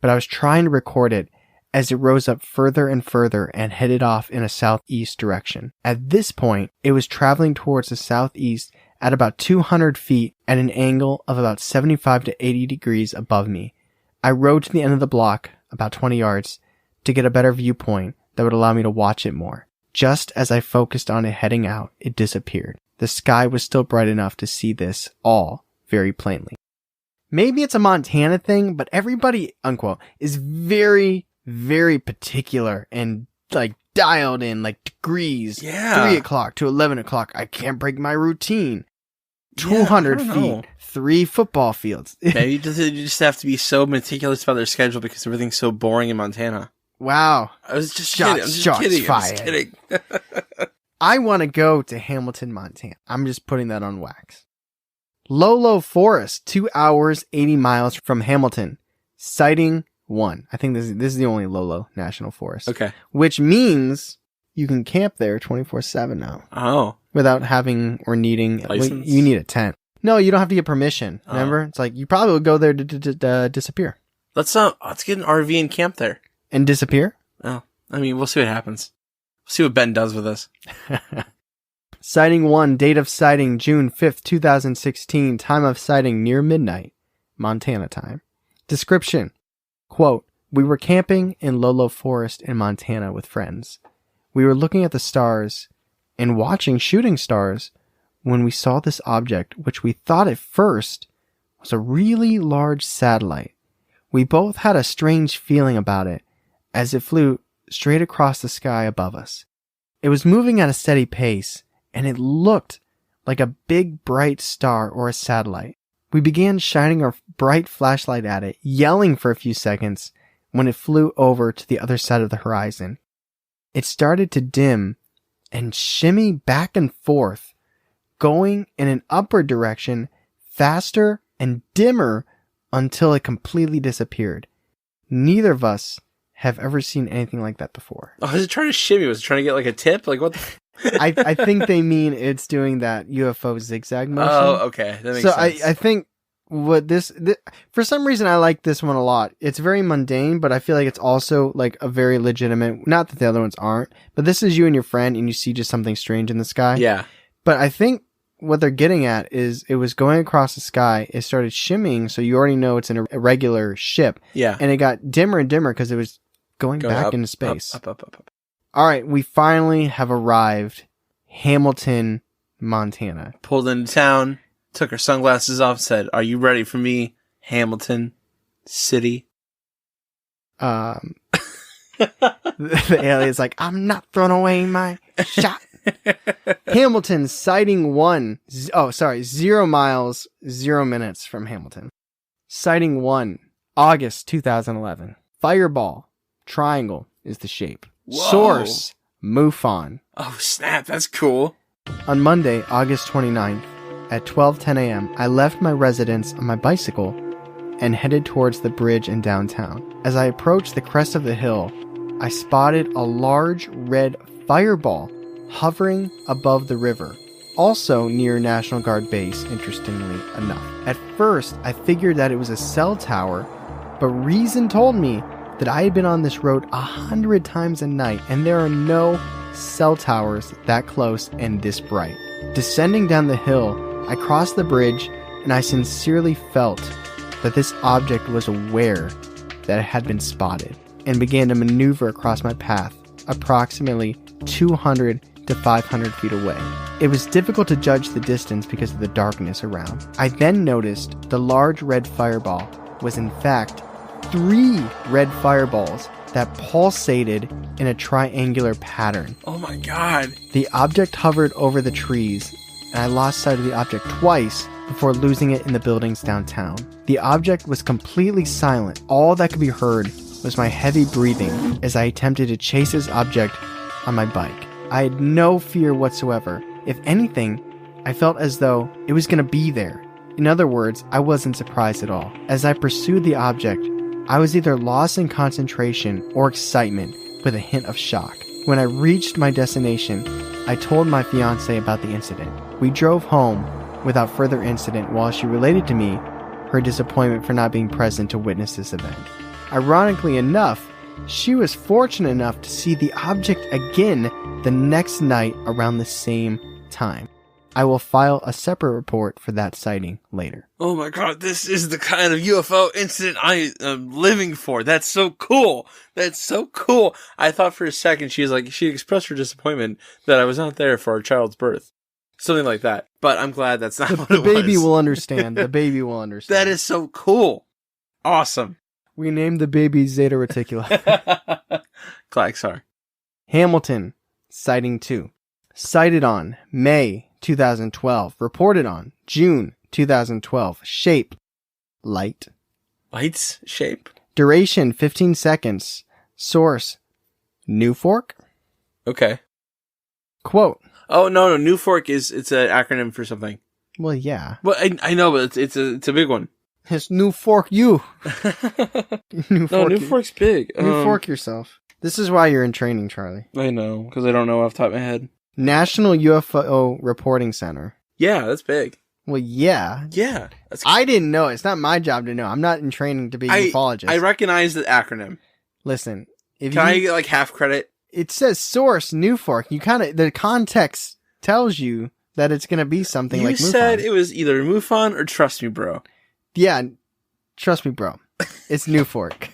but I was trying to record it as it rose up further and further and headed off in a southeast direction. At this point, it was traveling towards the southeast at about 200 feet at an angle of about 75 to 80 degrees above me. I rode to the end of the block, about 20 yards, to get a better viewpoint that would allow me to watch it more. Just as I focused on it heading out, it disappeared. The sky was still bright enough to see this all very plainly. Maybe it's a Montana thing, but everybody, unquote, is very, very particular and like dialed in like degrees. Yeah. 3 o'clock to 11 o'clock. I can't break my routine. 200 feet, 3 football fields. Maybe you just have to be so meticulous about their schedule because everything's so boring in Montana. Wow. I was just kidding. I'm just kidding. I want to go to Hamilton, Montana. I'm just putting that on wax. Lolo Forest, 2 hours, 80 miles from Hamilton. Sighting 1. I think this is the only Lolo National Forest. Okay. Which means you can camp there 24/7 now. Oh. Without having or needing... License? Well, you need a tent. No, you don't have to get permission. Remember? It's like you probably would go there to disappear. Let's get an RV and camp there. And disappear? Oh. I mean, we'll see what happens. We'll see what Ben does with us. Sighting 1, date of sighting June 5th, 2016, time of sighting near midnight, Montana time. Description, quote, we were camping in Lolo Forest in Montana with friends. We were looking at the stars and watching shooting stars when we saw this object, which we thought at first was a really large satellite. We both had a strange feeling about it as it flew straight across the sky above us. It was moving at a steady pace, and it looked like a big bright star or a satellite. We began shining our bright flashlight at it, yelling for a few seconds when it flew over to the other side of the horizon. It started to dim and shimmy back and forth, going in an upward direction, faster and dimmer until it completely disappeared. Neither of us have ever seen anything like that before. Oh, was it trying to shimmy? Was it trying to get like a tip? Like what the... I think they mean it's doing that UFO zigzag motion. Oh, okay. That makes sense. I think what this, for some reason, I like this one a lot. It's very mundane, but I feel like it's also like a very legitimate, not that the other ones aren't, but this is you and your friend and you see just something strange in the sky. Yeah. But I think what they're getting at is it was going across the sky. It started shimmying, so you already know it's an irregular ship. Yeah. And it got dimmer and dimmer because it was going back up, into space. Up. All right, we finally have arrived. Hamilton, Montana. Pulled into town, took her sunglasses off, said, "Are you ready for me, Hamilton City?" The alien's like, I'm not throwing away my shot. Hamilton, sighting 1. 0 miles, 0 minutes from Hamilton. Sighting 1, August 2011. Fireball, triangle is the shape. Whoa. Source, MUFON. Oh, snap. That's cool. On Monday, August 29th, at 12:10 a.m., I left my residence on my bicycle and headed towards the bridge in downtown. As I approached the crest of the hill, I spotted a large red fireball hovering above the river, also near National Guard base, interestingly enough. At first, I figured that it was a cell tower, but reason told me that I had been on this road 100 times a night, and there are no cell towers that close and this bright. Descending down the hill, I crossed the bridge, and I sincerely felt that this object was aware that it had been spotted, and began to maneuver across my path, approximately 200 to 500 feet away. It was difficult to judge the distance because of the darkness around. I then noticed the large red fireball was in fact 3 red fireballs that pulsated in a triangular pattern. Oh my god. The object hovered over the trees, and I lost sight of the object twice before losing it in the buildings downtown. The object was completely silent. All that could be heard was my heavy breathing as I attempted to chase this object on my bike. I had no fear whatsoever. If anything, I felt as though it was going to be there. In other words, I wasn't surprised at all. As I pursued the object, I was either lost in concentration or excitement with a hint of shock. When I reached my destination, I told my fiancée about the incident. We drove home without further incident while she related to me her disappointment for not being present to witness this event. Ironically enough, she was fortunate enough to see the object again the next night around the same time. I will file a separate report for that sighting later. Oh my god, this is the kind of UFO incident I am living for. That's so cool. That's so cool. I thought for a second she expressed her disappointment that I was not there for our child's birth. Something like that. But I'm glad that's not what it was. The baby will understand. The baby will understand. That is so cool. Awesome. We named the baby Zeta Reticuli. Klaxar. Hamilton, sighting 2. Sighted on May 2012. Reported on June 2012. Shape, light. Lights? Shape? Duration, 15 seconds. Source, New Fork. Okay. Quote. Oh, no. New Fork it's an acronym for something. Well, yeah. Well, I know, but it's a big one. It's New Fork you. New Fork's big. New Fork yourself. This is why you're in training, Charlie. I know, because I don't know off the top of my head. National UFO Reporting Center. Yeah, that's big. Well, yeah. Yeah. I didn't know. It's not my job to know. I'm not in training to be a ufologist. I recognize the acronym. Listen. Can I get like half credit? It says source, New Fork. You kind of, the context tells you that it's going to be something like MUFON. You said it was either MUFON or Trust Me, Bro. Yeah, trust me, bro. It's New Fork.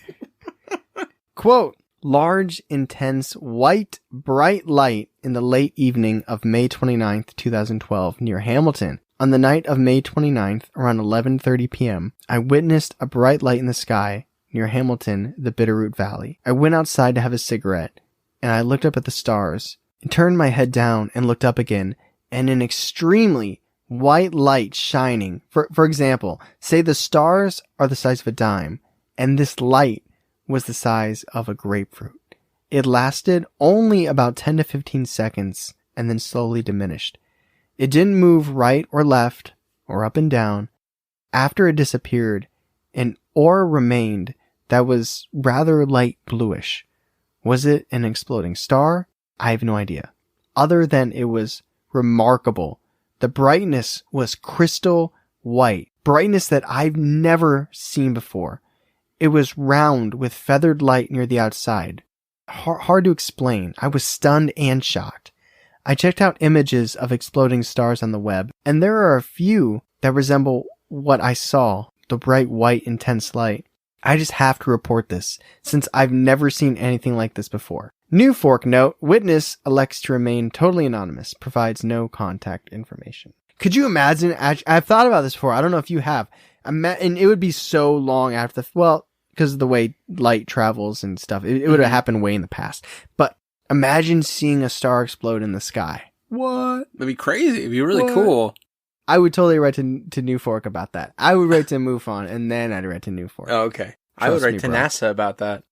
Quote, large, intense, white, bright light in the late evening of May 29th, 2012, near Hamilton. On the night of May 29th, around 11:30 p.m., I witnessed a bright light in the sky near Hamilton, the Bitterroot Valley. I went outside to have a cigarette, and I looked up at the stars, and turned my head down and looked up again, and an extremely white light shining. For example, say the stars are the size of a dime, and this light was the size of a grapefruit. It lasted only about 10 to 15 seconds, and then slowly diminished. It didn't move right or left, or up and down. After it disappeared, an aura remained that was rather light bluish. Was it an exploding star? I have no idea. Other than it was remarkable. The brightness was crystal white. Brightness that I've never seen before. It was round with feathered light near the outside. Hard to explain. I was stunned and shocked. I checked out images of exploding stars on the web, and there are a few that resemble what I saw, the bright white intense light. I just have to report this, since I've never seen anything like this before. New Fork note, witness elects to remain totally anonymous, provides no contact information. Could you imagine, I've thought about this before, I don't know if you have, and it would be so long after because of the way light travels and stuff, it would have happened way in the past. But imagine seeing a star explode in the sky. What? That'd be crazy. It'd be really cool. I would totally write to New Fork about that. I would write to MUFON, and then I'd write to New Fork. Oh, okay. I would write to NASA about that.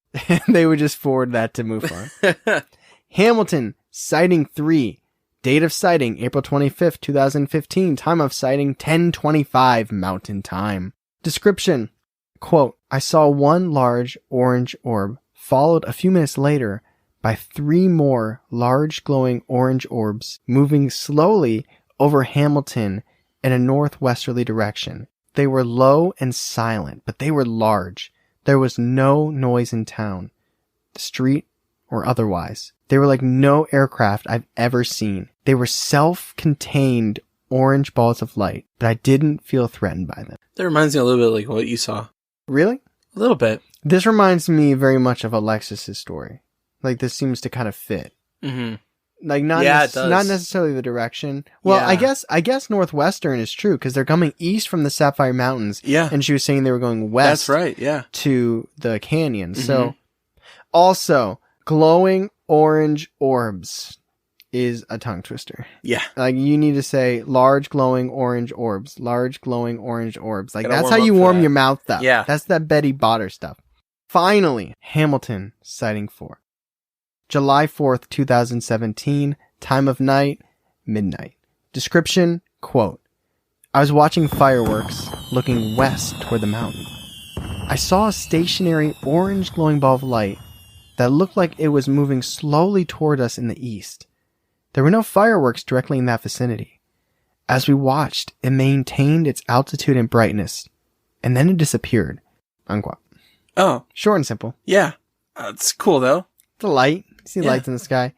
They would just forward that to MUFON. Hamilton, sighting 3. Date of sighting, April 25th, 2015. Time of sighting, 10:25 Mountain Time. Description, quote, I saw one large orange orb, followed a few minutes later by 3 more large glowing orange orbs moving slowly over Hamilton in a northwesterly direction. They were low and silent, but they were large. There was no noise in town, street or otherwise. They were like no aircraft I've ever seen. They were self-contained orange balls of light, but I didn't feel threatened by them. That reminds me a little bit like what you saw. Really? A little bit. This reminds me very much of Alexis's story. Like, this seems to kind of fit. Mm-hmm. Like, not necessarily the direction. Well, yeah. I guess northwestern is true, because they're coming east from the Sapphire Mountains. Yeah. And she was saying they were going west. That's right, yeah. To the canyon. Mm-hmm. So, also, glowing orange orbs is a tongue twister. Yeah. Like, you need to say large glowing orange orbs. Large glowing orange orbs. Like, that's how you warm your mouth up. Yeah. That's that Betty Botter stuff. Finally, Hamilton, sighting 4. July 4th, 2017, time of night, midnight. Description, quote, I was watching fireworks, looking west toward the mountain. I saw a stationary orange glowing ball of light that looked like it was moving slowly toward us in the east. There were no fireworks directly in that vicinity. As we watched, it maintained its altitude and brightness, and then it disappeared. Unquote. Oh. Short and simple. Yeah. It's cool, though. The light. See lights in the sky.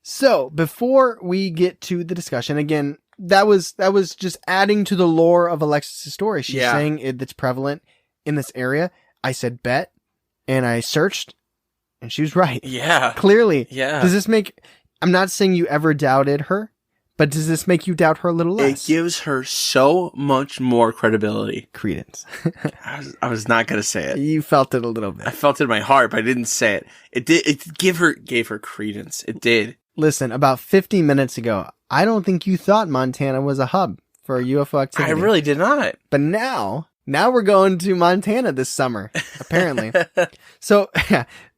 So, before we get to the discussion, again, that was just adding to the lore of Alexis' story. She's saying it's prevalent in this area. I said bet, and I searched, and she was right. Yeah. Clearly. Yeah. Does this make... I'm not saying you ever doubted her, but does this make you doubt her a little less? It gives her so much more credibility. Credence. I was not going to say it. You felt it a little bit. I felt it in my heart, but I didn't say it. It did. It gave her credence. It did. Listen, about 50 minutes ago, I don't think you thought Montana was a hub for UFO activity. I really did not. But now we're going to Montana this summer, apparently. So,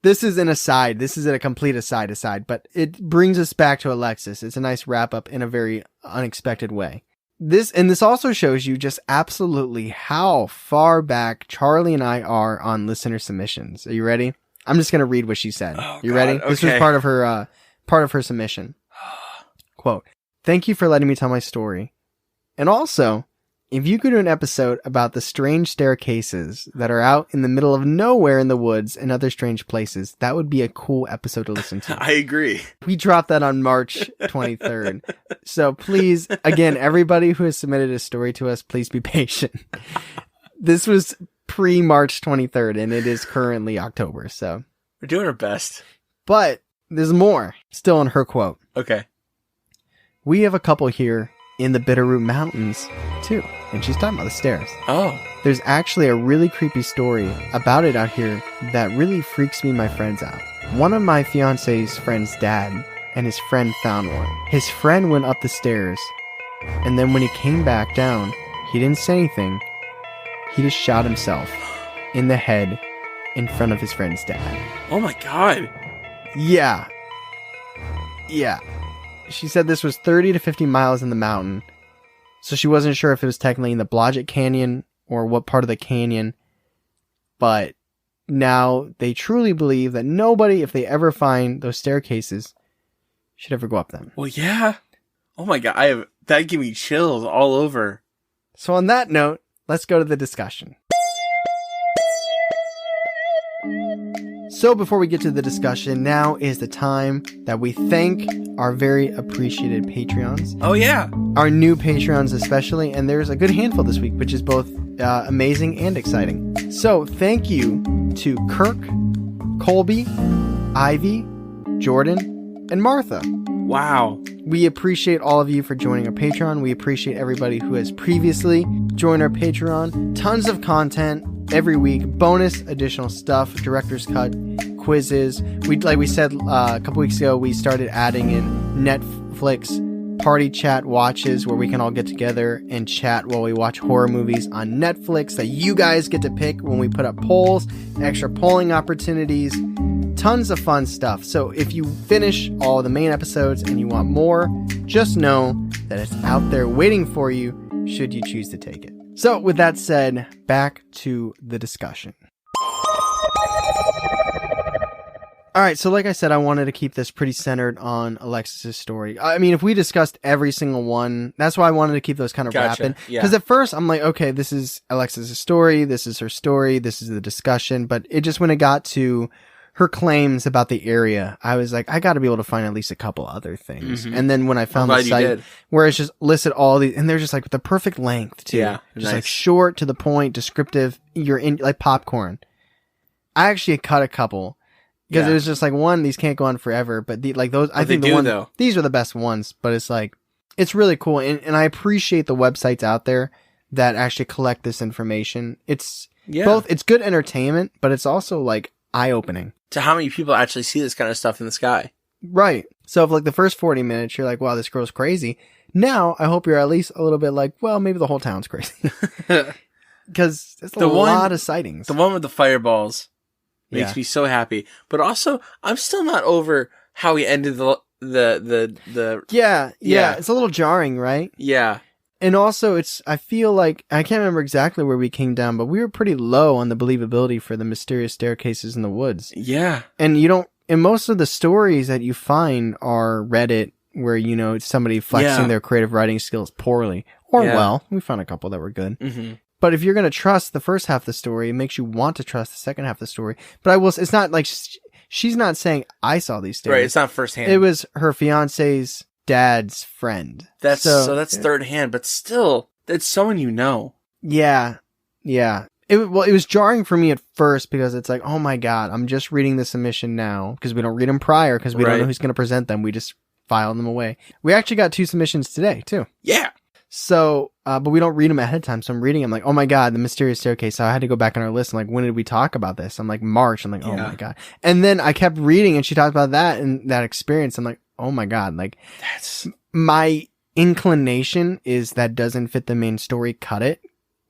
this is an aside. This is a complete aside, but it brings us back to Alexis. It's a nice wrap up in a very unexpected way. This also shows you just absolutely how far back Charlie and I are on listener submissions. Are you ready? I'm just going to read what she said. Oh, you ready? Okay. This was part of her submission. Quote, thank you for letting me tell my story. And also, if you could do an episode about the strange staircases that are out in the middle of nowhere in the woods and other strange places, that would be a cool episode to listen to. I agree. We dropped that on March 23rd. So please, again, everybody who has submitted a story to us, please be patient. This was pre-March 23rd, and it is currently October, so. We're doing our best. But there's more still in her quote. Okay. We have a couple here in the Bitterroot Mountains, too. And she's talking about the stairs. Oh. There's actually a really creepy story about it out here that really freaks me and my friends out. One of my fiance's friend's dad and his friend found one. His friend went up the stairs, and then when he came back down, he didn't say anything. He just shot himself in the head in front of his friend's dad. Oh my God. Yeah. Yeah. She said this was 30 to 50 miles in the mountain, so she wasn't sure if it was technically in the Blodgett Canyon or what part of the canyon, but now they truly believe that nobody, if they ever find those staircases, should ever go up them. Well, yeah. Oh my God. That gave me chills all over. So on that note, let's go to the discussion. So before we get to the discussion, now is the time that we thank our very appreciated Patreons. Oh, yeah. Our new Patreons especially, and there's a good handful this week, which is both amazing and exciting. So thank you to Kirk, Colby, Ivy, Jordan, and Martha. Wow. We appreciate all of you for joining our Patreon. We appreciate everybody who has previously joined our Patreon. Tons of content every week, bonus additional stuff, director's cut, quizzes. Like we said a couple weeks ago, we started adding in Netflix party chat watches where we can all get together and chat while we watch horror movies on Netflix that you guys get to pick when we put up polls, extra polling opportunities, tons of fun stuff. So if you finish all the main episodes and you want more, just know that it's out there waiting for you should you choose to take it. So with that said, back to the discussion. Alright, so like I said, I wanted to keep this pretty centered on Alexis' story. I mean, if we discussed every single one, that's why I wanted to keep those kind of rapid. Because at first, I'm like, okay, this is Alexis' story, this is her story, this is the discussion. But it just, when it got to her claims about the area, I was like, I got to be able to find at least a couple other things. Mm-hmm. And then when I found the site where it's just listed all these, and they're just like the perfect length too. Yeah, just nice. Like short, to the point, descriptive, you're in like popcorn. I actually cut a couple. Because it was just like, one, these can't go on forever, but I think these are the best ones, but it's like, it's really cool. And I appreciate the websites out there that actually collect this information. It's both, it's good entertainment, but it's also like eye-opening. To how many people actually see this kind of stuff in the sky. Right. So if like the first 40 minutes, you're like, wow, this girl's crazy. Now, I hope you're at least a little bit like, well, maybe the whole town's crazy. Because it's a lot of sightings. The one with the fireballs. Makes me so happy. But also, I'm still not over how he ended the Yeah. It's a little jarring, right? Yeah. And also, I feel like, I can't remember exactly where we came down, but we were pretty low on the believability for the mysterious staircases in the woods. Yeah. And most of the stories that you find are Reddit, where, it's somebody flexing their creative writing skills poorly. Or well. We found a couple that were good. Mm-hmm. But if you're going to trust the first half of the story, it makes you want to trust the second half of the story. But it's not like she's not saying I saw these stairs. Right, it's not firsthand. It was her fiance's dad's friend. That's third hand, but still, it's someone you know. Yeah. It was jarring for me at first because it's like, oh my God, I'm just reading the submission now because we don't read them prior because we don't know who's going to present them. We just file them away. We actually got 2 submissions today too. Yeah. So, but we don't read them ahead of time. So I'm reading. I'm like, oh my God, the mysterious staircase. So I had to go back on our list. I'm like, when did we talk about this? I'm like, March. I'm like, oh my God. And then I kept reading and she talked about that and that experience. I'm like, oh my God. Like, that's my inclination is that doesn't fit the main story. Cut it.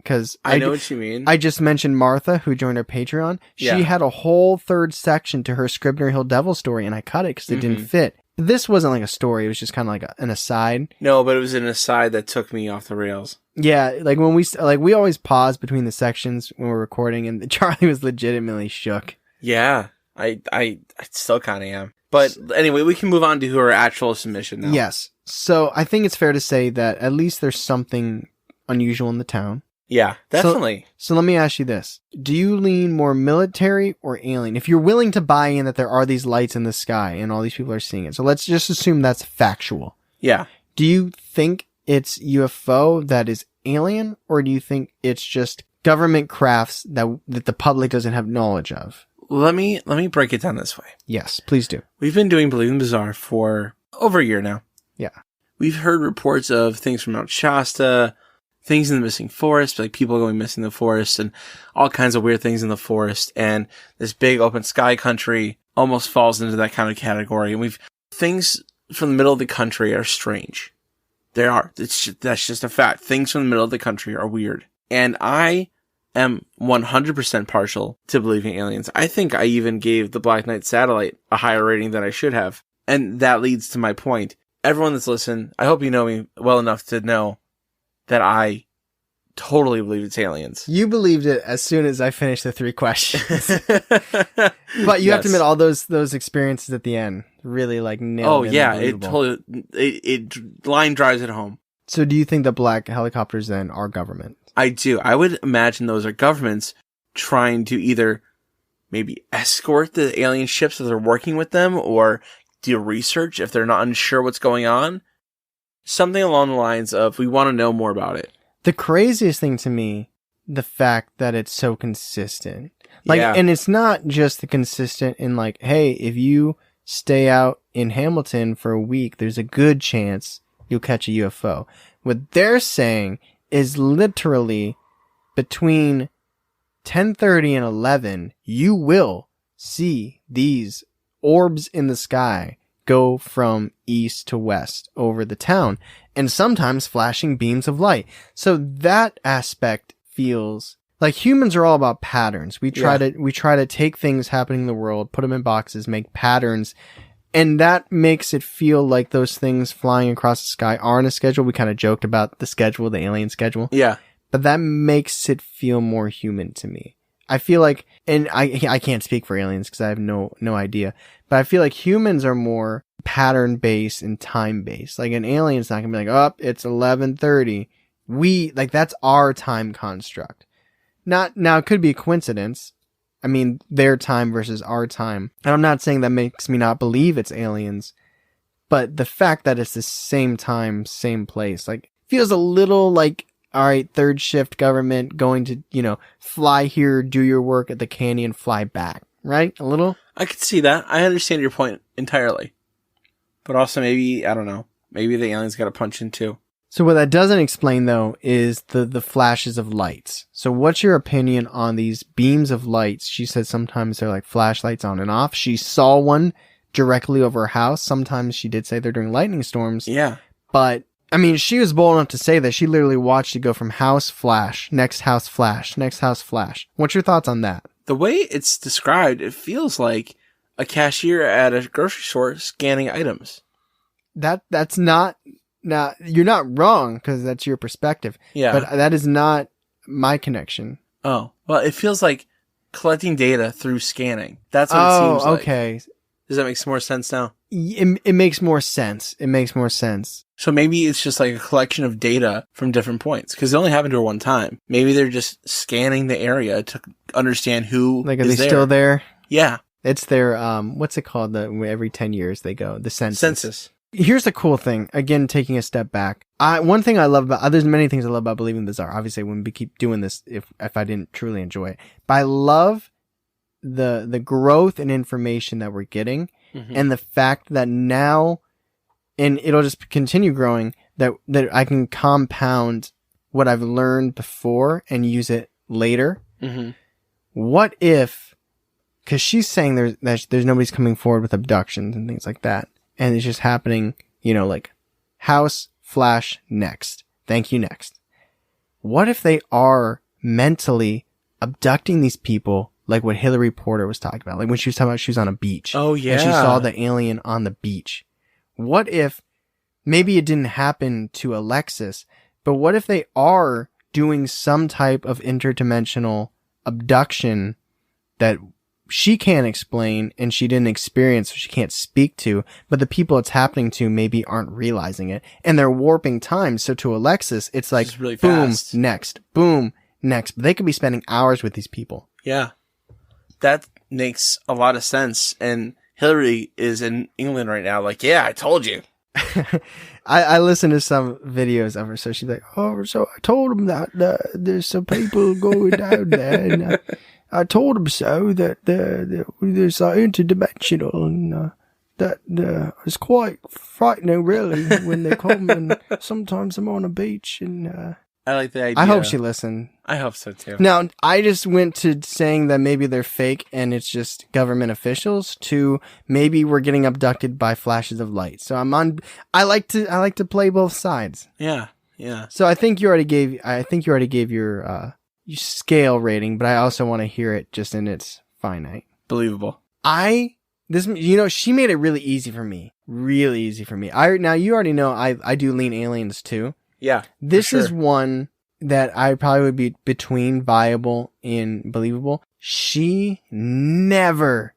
Cause I know what you mean. I just mentioned Martha, who joined our Patreon. She had a whole third section to her Scribner Hill Devil story and I cut it because it didn't fit. This wasn't like a story. It was just kind of like an aside. No, but it was an aside that took me off the rails. Yeah. Like when we always pause between the sections when we're recording and Charlie was legitimately shook. Yeah. I still kind of am. But anyway, we can move on to her actual submission now. Yes. So I think it's fair to say that at least there's something unusual in the town. Yeah, definitely. So let me ask you this. Do you lean more military or alien? If you're willing to buy in that there are these lights in the sky and all these people are seeing it. So let's just assume that's factual. Yeah. Do you think it's UFO that is alien, or do you think it's just government crafts that the public doesn't have knowledge of? Let me break it down this way. Yes, please do. We've been doing Believe in Bizarre for over a year now. Yeah. We've heard reports of things from Mount Shasta, things in the missing forest, like people going missing in the forest, and all kinds of weird things in the forest. And this big open sky country almost falls into that kind of category. And things from the middle of the country are strange. They are. That's just a fact. Things from the middle of the country are weird. And I am 100% partial to believing aliens. I think I even gave the Black Knight satellite a higher rating than I should have. And that leads to my point. Everyone that's listened, I hope you know me well enough to know that I totally believe it's aliens. You believed it as soon as I finished the 3 questions. But you have to admit, all those experiences at the end really like nailed it. Oh yeah, it line drives it home. So do you think the black helicopters then are government? I do. I would imagine those are governments trying to either maybe escort the alien ships if they're working with them, or do research if they're not unsure what's going on. Something along the lines of, we want to know more about it. The craziest thing to me, the fact that it's so consistent. Like, yeah. And it's not just the consistent in like, hey, if you stay out in Hamilton for a week, there's a good chance you'll catch a UFO. What they're saying is literally between 10:30 and 11, you will see these orbs in the sky go from east to west over the town, and sometimes flashing beams of light. So that aspect feels like humans are all about patterns. We try to take things happening in the world, put them in boxes, make patterns, and that makes it feel like those things flying across the sky are on a schedule. We kind of joked about the schedule, the alien schedule. Yeah. But that makes it feel more human to me. I feel like, and I can't speak for aliens because I have no idea, but I feel like humans are more pattern based and time based. Like an alien's not gonna be like, oh, it's 11:30. That's our time construct. Now it could be a coincidence. I mean, their time versus our time. And I'm not saying that makes me not believe it's aliens, but the fact that it's the same time, same place, like feels a little like, all right, third shift government going to, fly here, do your work at the canyon, fly back, right? A little? I could see that. I understand your point entirely. But also maybe, I don't know, maybe the aliens got to punch in too. So what that doesn't explain, though, is the flashes of lights. So what's your opinion on these beams of lights? She said sometimes they're like flashlights on and off. She saw one directly over her house. Sometimes she did say they're during lightning storms. Yeah. But I mean, she was bold enough to say that she literally watched it go from house flash, next house flash, next house flash. What's your thoughts on that? The way it's described, it feels like a cashier at a grocery store scanning items. That's not, now you're not wrong because that's your perspective. Yeah. But that is not my connection. Oh, well, it feels like collecting data through scanning. That's what it seems like. Okay. Does that make some more sense now? It makes more sense. It makes more sense. So maybe it's just like a collection of data from different points because it only happened to her one time. Maybe they're just scanning the area to understand who like, are they still there? Yeah. It's their, what's it called? Every 10 years they go, the census. Here's the cool thing. Again, taking a step back. One thing I love about, there's many things I love about Believing Bizarre. Obviously, I wouldn't keep doing this if I didn't truly enjoy it. But I love the growth and information that we're getting. Mm-hmm. And the fact that now, and it'll just continue growing, that I can compound what I've learned before and use it later. Mm-hmm. What if, because she's saying there's nobody's coming forward with abductions and things like that, and it's just happening, like house flash next, thank you next. What if they are mentally abducting these people? Like what Hillary Porter was talking about. Like when she was talking about she was on a beach. Oh, yeah. And she saw the alien on the beach. What if, maybe it didn't happen to Alexis, but what if they are doing some type of interdimensional abduction that she can't explain and she didn't experience, so she can't speak to, but the people it's happening to maybe aren't realizing it, and they're warping time. So to Alexis, it's like, really boom, fast. next, boom, next. But they could be spending hours with these people. Yeah. That makes a lot of sense. And Hillary is in England right now. Like, yeah, I told you. I listened to some videos of her, so she's like, oh, so I told him that there's some people going down there, and I told him so, that there's interdimensional, and that it's quite frightening, really, when they come, and sometimes I'm on a beach, and I like the idea. I hope she listened. I hope so too. Now, I just went to saying that maybe they're fake and it's just government officials, to maybe we're getting abducted by flashes of light. So I like to play both sides. Yeah. Yeah. So I think you already gave your scale rating, but I also want to hear it just in its finite. Believable. She made it really easy for me. Really easy for me. Now you already know I do lean aliens too. Yeah. This is one that I probably would be between viable and believable. She never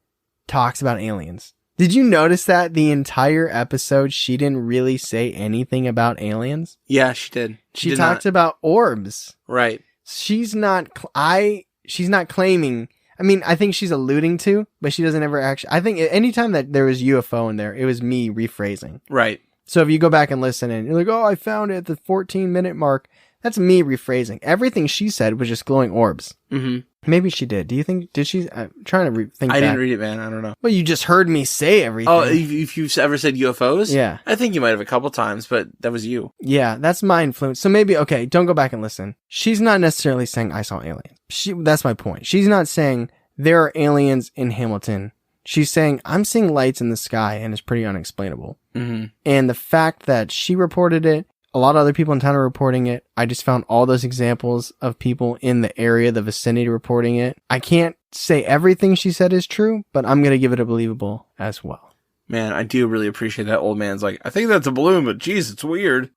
talks about aliens. Did you notice that the entire episode she didn't really say anything about aliens? Yeah, she did. She talked about orbs. Right. She's not claiming. I mean, I think she's alluding to, but she doesn't ever actually. I think anytime that there was UFO in there, it was me rephrasing. Right. So if you go back and listen and you're like, oh, I found it at the 14-minute mark, that's me rephrasing. Everything she said was just glowing orbs. Mm-hmm. Maybe she did. Do you think, did she? I'm trying to think I didn't read it, man. I don't know. Well, you just heard me say everything. Oh, if you've ever said UFOs? Yeah. I think you might have a couple times, but that was you. Yeah, that's my influence. So maybe, okay, don't go back and listen. She's not necessarily saying I saw aliens. That's my point. She's not saying there are aliens in Hamilton. She's saying, I'm seeing lights in the sky and it's pretty unexplainable. Mm-hmm. And the fact that she reported it, a lot of other people in town are reporting it. I just found all those examples of people in the area, the vicinity reporting it. I can't say everything she said is true, but I'm going to give it a believable as well. Man, I do really appreciate that old man's like, I think that's a balloon, but geez, it's weird.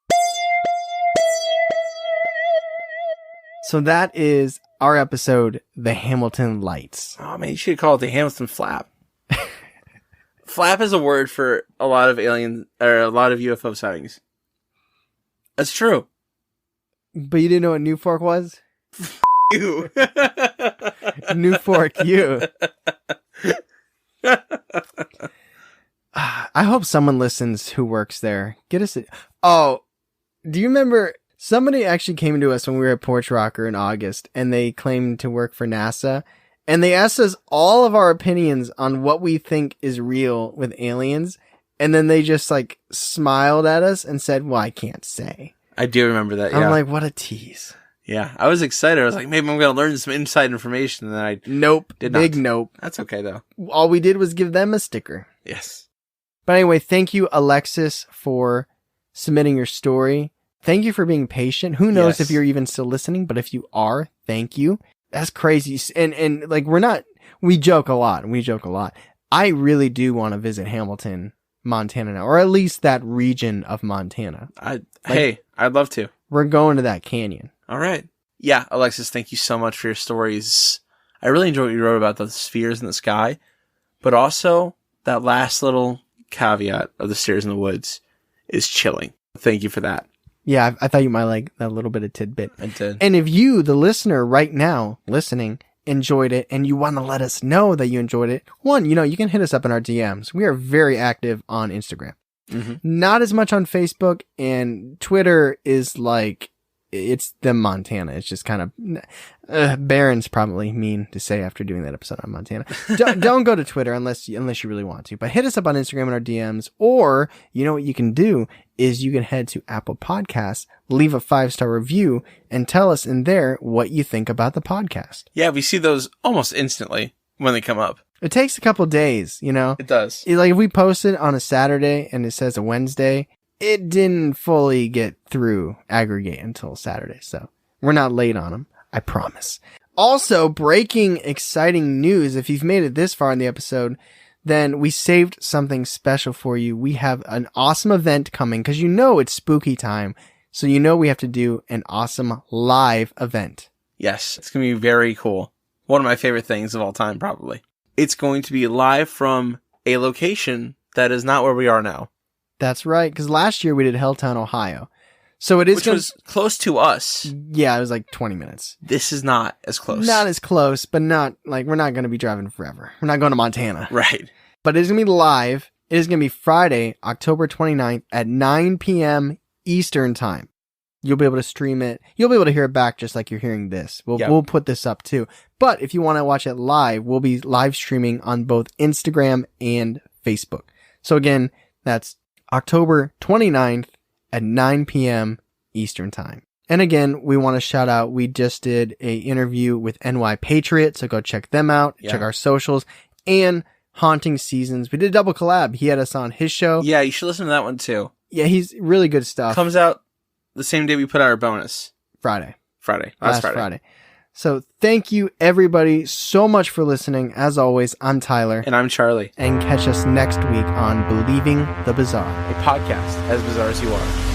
So that is our episode, The Hamilton Lights. Oh man, you should call it the Hamilton Flap. Flap is a word for a lot of alien or a lot of UFO sightings. That's true. But you didn't know what New Fork was? You. New Fork, you. I hope someone listens who works there. Get us Oh, do you remember somebody actually came to us when we were at Porch Rocker in August and they claimed to work for NASA? And they asked us all of our opinions on what we think is real with aliens. And then they just like smiled at us and said, well, I can't say. I do remember that. Yeah. I'm like, what a tease. Yeah. I was excited. I was like, maybe I'm going to learn some inside information. And then I Nope. did Big not. nope. That's okay though. All we did was give them a sticker. Yes. But anyway, thank you, Alexis, for submitting your story. Thank you for being patient. Who knows if you're even still listening, but if you are, thank you. That's crazy. And like, we joke a lot. I really do want to visit Hamilton, Montana now, or at least that region of Montana. Hey, I'd love to. We're going to that canyon. All right. Yeah, Alexis, thank you so much for your stories. I really enjoyed what you wrote about the spheres in the sky, but also that last little caveat of the stairs in the woods is chilling. Thank you for that. Yeah, I thought you might like that little bit of tidbit. I did. And if you, the listener right now, listening, enjoyed it and you want to let us know that you enjoyed it, you can hit us up in our DMs. We are very active on Instagram. Mm-hmm. Not as much on Facebook, and Twitter is like, it's the Montana. It's just kind of, Barron's probably mean to say after doing that episode on Montana. Don't go to Twitter unless you really want to, but hit us up on Instagram in our DMs, or you know what you can do is you can head to Apple Podcasts, leave a 5-star review, and tell us in there what you think about the podcast. Yeah, we see those almost instantly when they come up. It takes a couple days, It does. Like if we post it on a Saturday and it says a Wednesday, it didn't fully get through aggregate until Saturday. So we're not late on them. I promise. Also, breaking exciting news. If you've made it this far in the episode, then we saved something special for you. We have an awesome event coming because it's spooky time. So we have to do an awesome live event. Yes, it's going to be very cool. One of my favorite things of all time, probably. it's going to be live from a location that is not where we are now. That's right, because last year we did Helltown, Ohio. So it is Which was close to us. Yeah, it was like 20 minutes. This is not as close. Not as close, but not like we're not going to be driving forever. We're not going to Montana. Right. But it is going to be live. It is going to be Friday, October 29th at 9 p.m. Eastern time. You'll be able to stream it. You'll be able to hear it back just like you're hearing this. We'll put this up too. But if you want to watch it live, we'll be live streaming on both Instagram and Facebook. So again, that's October 29th at 9 p.m. Eastern time. And again, we want to shout out, we just did a interview with NY Patriot, so go check them out, check our socials, and Haunting Seasons. We did a double collab. He had us on his show. Yeah, you should listen to that one too. Yeah, he's really good stuff. Comes out the same day we put out our bonus. Friday. Last Friday. So thank you everybody so much for listening. As always, I'm Tyler. And I'm Charlie. And catch us next week on Believing the Bizarre. A podcast as bizarre as you are.